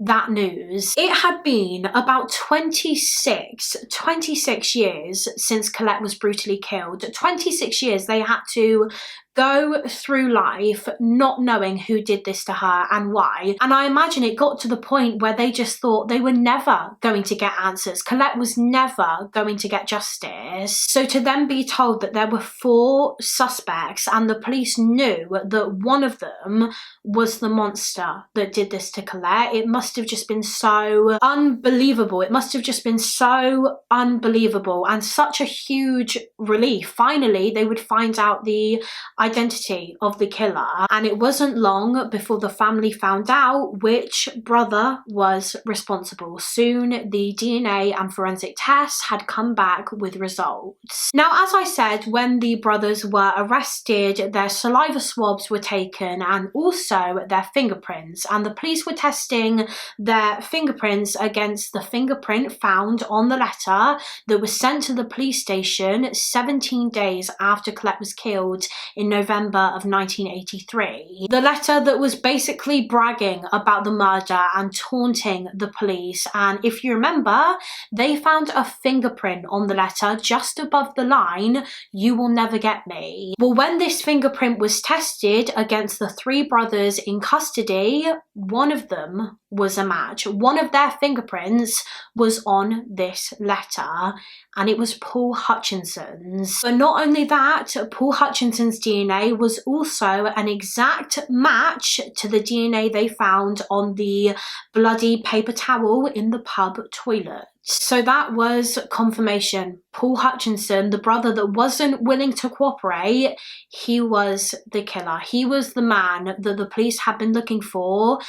that news. It had been about 26 years since Colette was brutally killed. 26 years they had to go through life not knowing who did this to her and why. And I imagine it got to the point where they just thought they were never going to get answers. Colette was never going to get justice. So to then be told that there were four suspects and the police knew that one of them was the monster that did this to Colette, it must have just been so unbelievable. It must have just been so unbelievable and such a huge relief. Finally, they would find out the identity of the killer, and it wasn't long before the family found out which brother was responsible. Soon the DNA and forensic tests had come back with results. Now, as I said, when the brothers were arrested, their saliva swabs were taken and also their fingerprints, and the police were testing their fingerprints against the fingerprint found on the letter that was sent to the police station 17 days after Colette was killed in November of 1983. The letter that was basically bragging about the murder and taunting the police. And if you remember, they found a fingerprint on the letter just above the line, "You will never get me." Well, when this fingerprint was tested against the three brothers in custody, one of them was a match. One of their fingerprints was on this letter, and it was Paul Hutchinson's. But not only that, Paul Hutchinson's DNA was also an exact match to the DNA they found on the bloody paper towel in the pub toilet. So that was confirmation. Paul Hutchinson, the brother that wasn't willing to cooperate, he was the killer. He was the man that the police had been looking for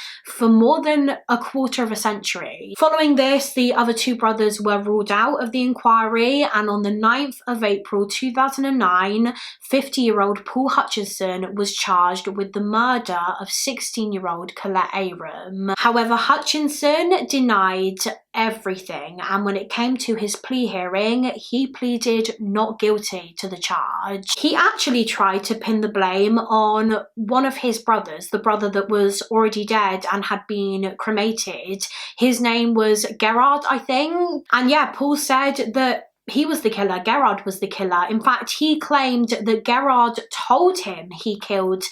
more than a quarter of a century. Following this, the other two brothers were ruled out of the inquiry, and on the 9th of April 2009, 50-year-old Paul Hutchinson was charged with the murder of 16-year-old Colette Aram. However, Hutchinson denied everything, and when it came to his plea hearing, he pleaded not guilty to the charge. He actually tried to pin the blame on one of his brothers, the brother that was already dead and had been cremated. His name was Gerard, I think. And yeah, Paul said that he was the killer. Gerard was the killer. In fact, he claimed that Gerard told him he killed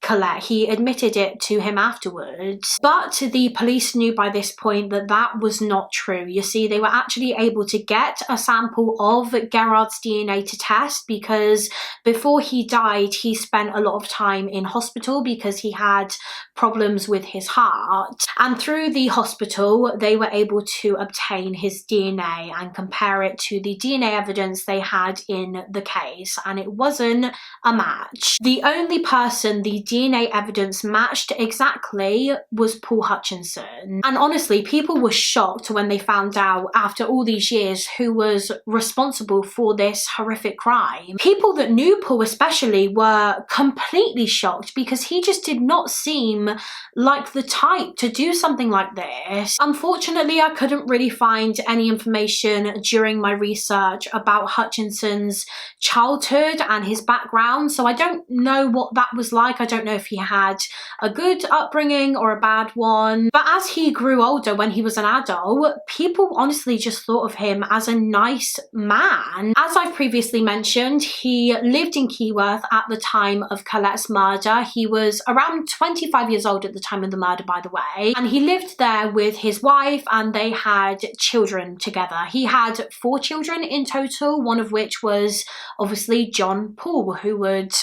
Colette. He admitted it to him afterwards. But the police knew by this point that that was not true. You see, they were actually able to get a sample of Gerard's DNA to test, because before he died, he spent a lot of time in hospital because he had problems with his heart. And through the hospital, they were able to obtain his DNA and compare it to the DNA evidence they had in the case, and it wasn't a match. The only person the DNA evidence matched exactly was Paul Hutchinson. And honestly, people were shocked when they found out after all these years who was responsible for this horrific crime. People that knew Paul especially were completely shocked because he just did not seem like the type to do something like this. Unfortunately, I couldn't really find any information during my research about Hutchinson's childhood and his background, so I don't know what that was like. I don't know if he had a good upbringing or a bad one. But as he grew older, when he was an adult, people honestly just thought of him as a nice man. As I've previously mentioned, he lived in Keyworth at the time of Colette's murder. He was around 25 years old at the time of the murder, by the way, and he lived there with his wife and they had children together. He had 4 children in total, one of which was obviously John Paul, who would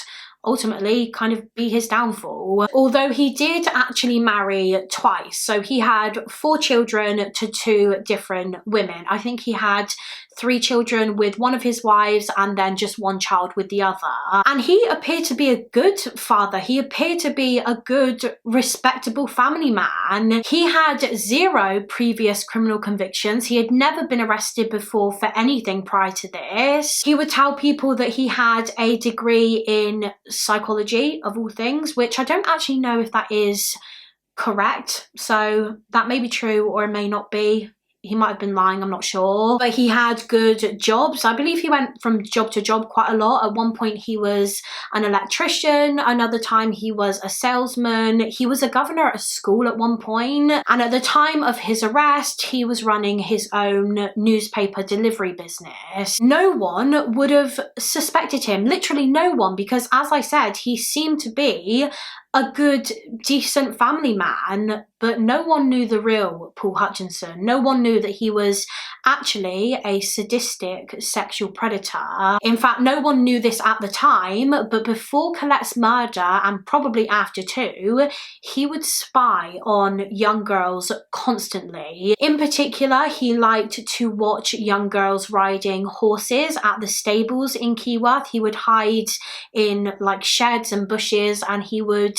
ultimately kind of be his downfall. Although he did actually marry twice, so he had 4 children to 2 different women. I think he had 3 children with one of his wives and then just 1 child with the other. And he appeared to be a good father. He appeared to be a good, respectable family man. He had 0 previous criminal convictions. He had never been arrested before for anything prior to this. He would tell people that he had a degree in psychology, of all things, which I don't actually know if that is correct. So that may be true or it may not be. He might have been lying, I'm not sure. But he had good jobs. I believe he went from job to job quite a lot. At one point he was an electrician, another time he was a salesman. He was a governor at a school at one point. And at the time of his arrest, he was running his own newspaper delivery business. No one would have suspected him, literally no one, because as I said, he seemed to be a good, decent family man, but no one knew the real Paul Hutchinson. No one knew that he was actually a sadistic sexual predator. In fact, no one knew this at the time, but before Colette's murder, and probably after too, he would spy on young girls constantly. In particular, he liked to watch young girls riding horses at the stables in Keyworth. He would hide in like sheds and bushes and he would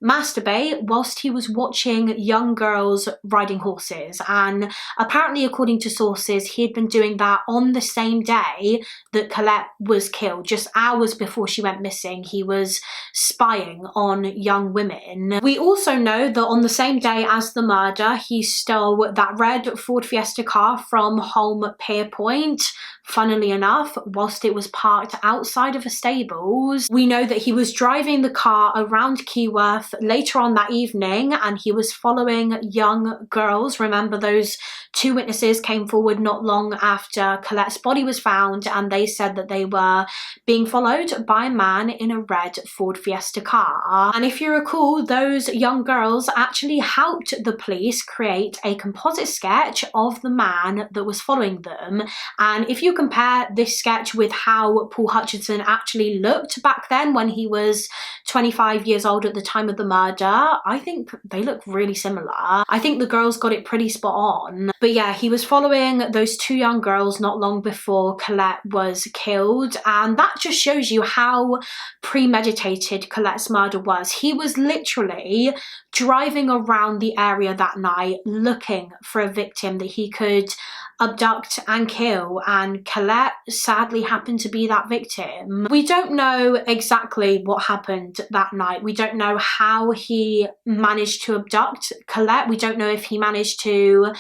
masturbate whilst he was watching young girls riding horses. And apparently, according to sources, he had been doing that on the same day that Colette was killed. Just hours before she went missing, he was spying on young women. We also know that on the same day as the murder, he stole that red Ford Fiesta car from Holme Pierpoint, funnily enough, whilst it was parked outside of a stables. We know that he was driving the car around Keyworth later on that evening and he was following young girls. Remember, those 2 witnesses came forward not long after Colette's body was found and they said that they were being followed by a man in a red Ford Fiesta car. And if you recall, those young girls actually helped the police create a composite sketch of the man that was following them. And if you compare this sketch with how Paul Hutchinson actually looked back then when he was 25 years old at the time of the murder, I think they look really similar. I think the girls got it pretty spot on. But yeah, he was following those 2 young girls not long before Colette was killed, and that just shows you how premeditated Colette's murder was. He was literally driving around the area that night looking for a victim that he could abduct and kill, and Colette sadly happened to be that victim. We don't know exactly what happened that night. We don't know how he managed to abduct Colette. We don't know if he managed to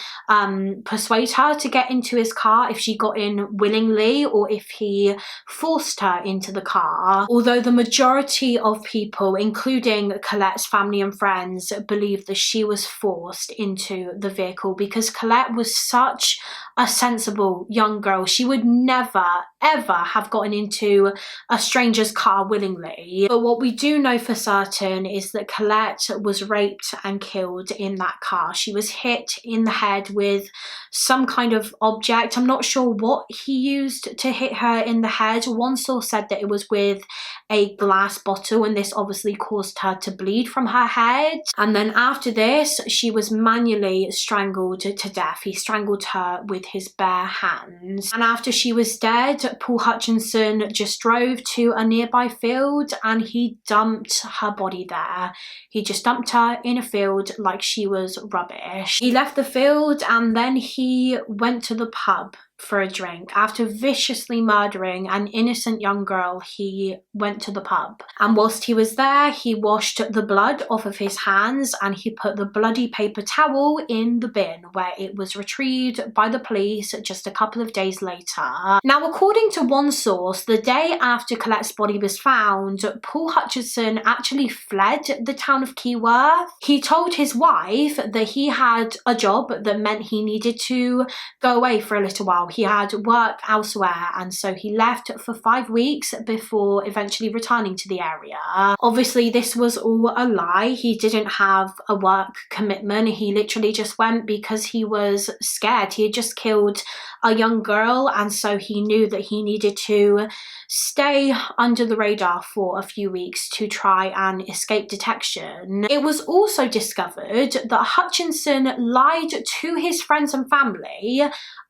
persuade her to get into his car, if she got in willingly, or if he forced her into the car. Although the majority of people, including Colette's family and friends, believe that she was forced into the vehicle because Colette was such a sensible young girl. She would never, ever have gotten into a stranger's car willingly. But what we do know for certain is that Colette was raped and killed in that car. She was hit in the head with some kind of object. I'm not sure what he used to hit her in the head. One source said that it was with a glass bottle, and this obviously caused her to bleed from her head. And then after this, she was manually strangled to death. He strangled her with his bare hands. And after she was dead, Paul Hutchinson just drove to a nearby field and he dumped her body there. He just dumped her in a field like she was rubbish. He left the field and then he went to the pub for a drink. After viciously murdering an innocent young girl, he went to the pub. And whilst he was there, he washed the blood off of his hands and he put the bloody paper towel in the bin, where it was retrieved by the police just a couple of days later. Now, according to one source, the day after Colette's body was found, Paul Hutchinson actually fled the town of Keyworth. He told his wife that he had a job that meant he needed to go away for a little while. He had work elsewhere, and so he left for 5 weeks before eventually returning to the area. Obviously, this was all a lie. He didn't have a work commitment. He literally just went because he was scared. He had just killed a young girl, and so he knew that he needed to stay under the radar for a few weeks to try and escape detection. It was also discovered that Hutchinson lied to his friends and family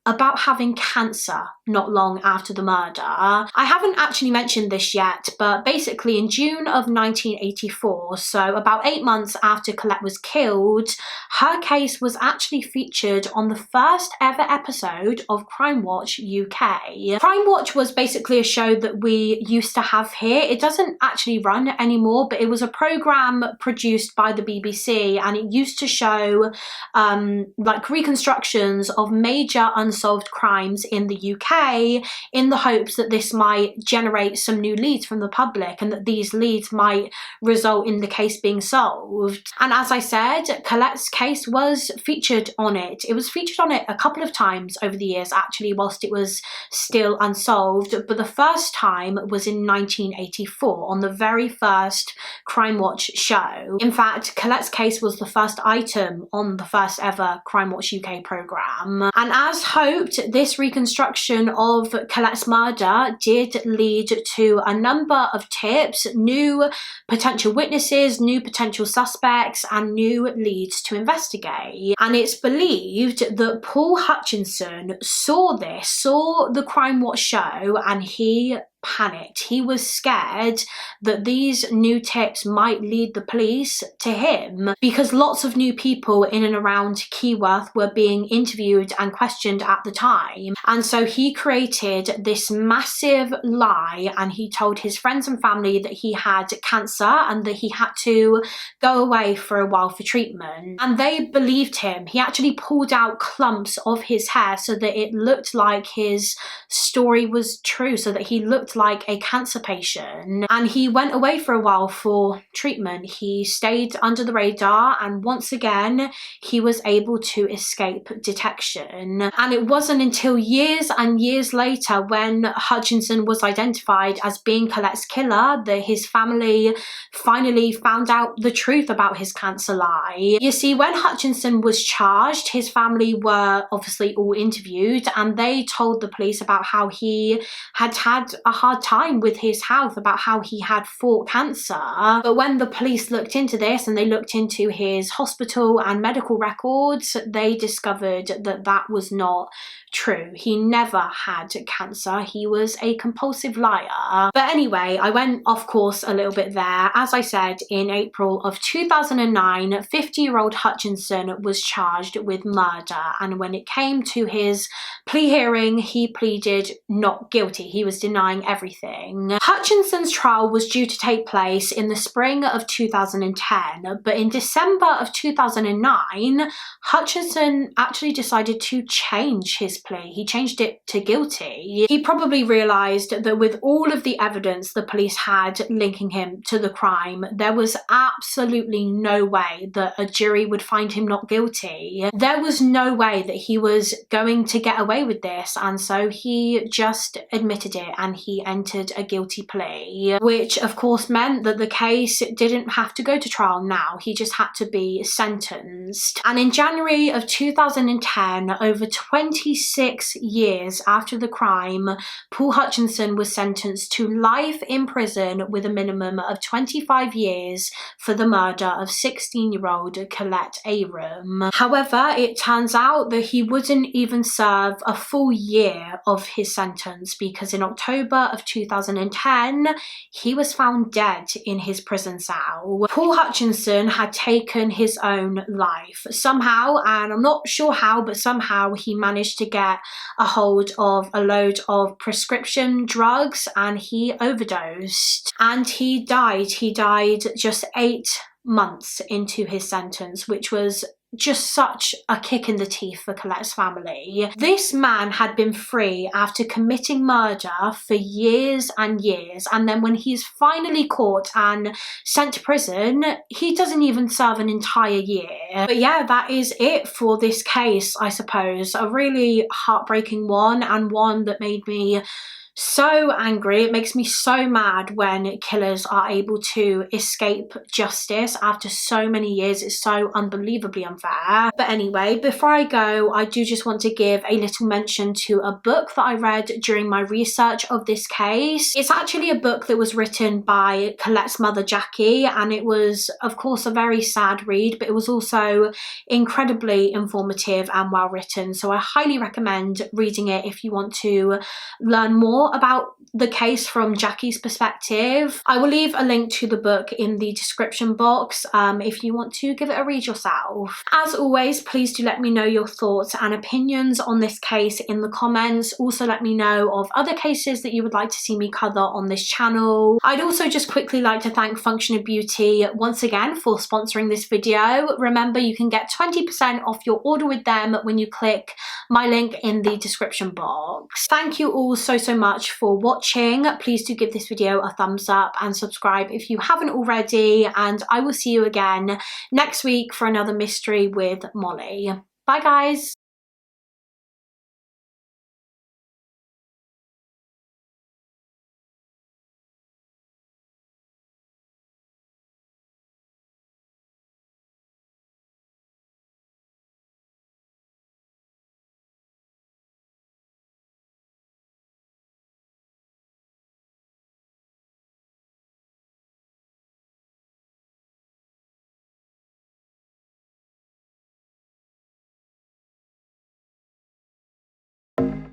about having cancer not long after the murder. I haven't actually mentioned this yet, but basically in June of 1984, so about 8 months after Colette was killed, her case was actually featured on the first ever episode of Crime Watch UK. Crime Watch was basically a show that we used to have here. It doesn't actually run anymore, but it was a programme produced by the BBC, and it used to show like reconstructions of major unsolved crimes in the UK, in the hopes that this might generate some new leads from the public and that these leads might result in the case being solved. And as I said, Colette's case was featured on it. It was featured on it a couple of times over the years, actually, whilst it was still unsolved, but the first time was in 1984 on the very first Crime Watch show. In fact, Colette's case was the first item on the first ever Crime Watch UK programme. And as hoped, this reconstruction of Colette's murder did lead to a number of tips, new potential witnesses, new potential suspects, and new leads to investigate. And it's believed that Paul Hutchinson saw the Crime Watch show, and he panicked. He was scared that these new tips might lead the police to him, because lots of new people in and around Keyworth were being interviewed and questioned at the time. And so he created this massive lie, and he told his friends and family that he had cancer and that he had to go away for a while for treatment. And they believed him. He actually pulled out clumps of his hair so that it looked like his story was true, so that he looked like a cancer patient. And he went away for a while for treatment. He stayed under the radar, and once again he was able to escape detection. And it wasn't until years and years later, when Hutchinson was identified as being Colette's killer, that his family finally found out the truth about his cancer lie. You see, when Hutchinson was charged, his family were obviously all interviewed, and they told the police about how he had had a hard time with his health, about how he had fought cancer. But when the police looked into this and they looked into his hospital and medical records, they discovered that that was not true. He never had cancer. He was a compulsive liar. But anyway, I went off course a little bit there. As I said, in April of 2009, 50-year-old Hutchinson was charged with murder, and when it came to his plea hearing, he pleaded not guilty. He was denying everything. Hutchinson's trial was due to take place in the spring of 2010, but in December of 2009, Hutchinson actually decided to change his plea. He changed it to guilty. He probably realised that with all of the evidence the police had linking him to the crime, there was absolutely no way that a jury would find him not guilty. There was no way that he was going to get away with this, and so he just admitted it, and he he entered a guilty plea, which of course meant that the case didn't have to go to trial now. He just had to be sentenced. And in January of 2010, over 26 years after the crime, Paul Hutchinson was sentenced to life in prison with a minimum of 25 years for the murder of 16-year-old Colette Aram. However, it turns out that he wouldn't even serve a full year of his sentence, because in October of 2010, he was found dead in his prison cell. Paul Hutchinson had taken his own life somehow, and I'm not sure how, but somehow he managed to get a hold of a load of prescription drugs and he overdosed. And he died. He died just 8 months into his sentence, which was just such a kick in the teeth for Colette's family. This man had been free after committing murder for years and years, and then when he's finally caught and sent to prison, he doesn't even serve an entire year. But yeah, that is it for this case, I suppose. A really heartbreaking one, and one that made me so angry. It makes me so mad when killers are able to escape justice after so many years. It's so unbelievably unfair. But anyway, before I go, I do just want to give a little mention to a book that I read during my research of this case. It's actually a book that was written by Colette's mother, Jackie, and it was, of course, a very sad read, but it was also incredibly informative and well written. So I highly recommend reading it if you want to learn more about the case from Jackie's perspective. I will leave a link to the book in the description box if you want to give it a read yourself. As always, please do let me know your thoughts and opinions on this case in the comments. Also let me know of other cases that you would like to see me cover on this channel. I'd also just quickly like to thank Function of Beauty once again for sponsoring this video. Remember, you can get 20% off your order with them when you click my link in the description box. Thank you all so much for watching. Please do give this video a thumbs up and subscribe if you haven't already, and I will see you again next week for another mystery with Molly. Bye guys.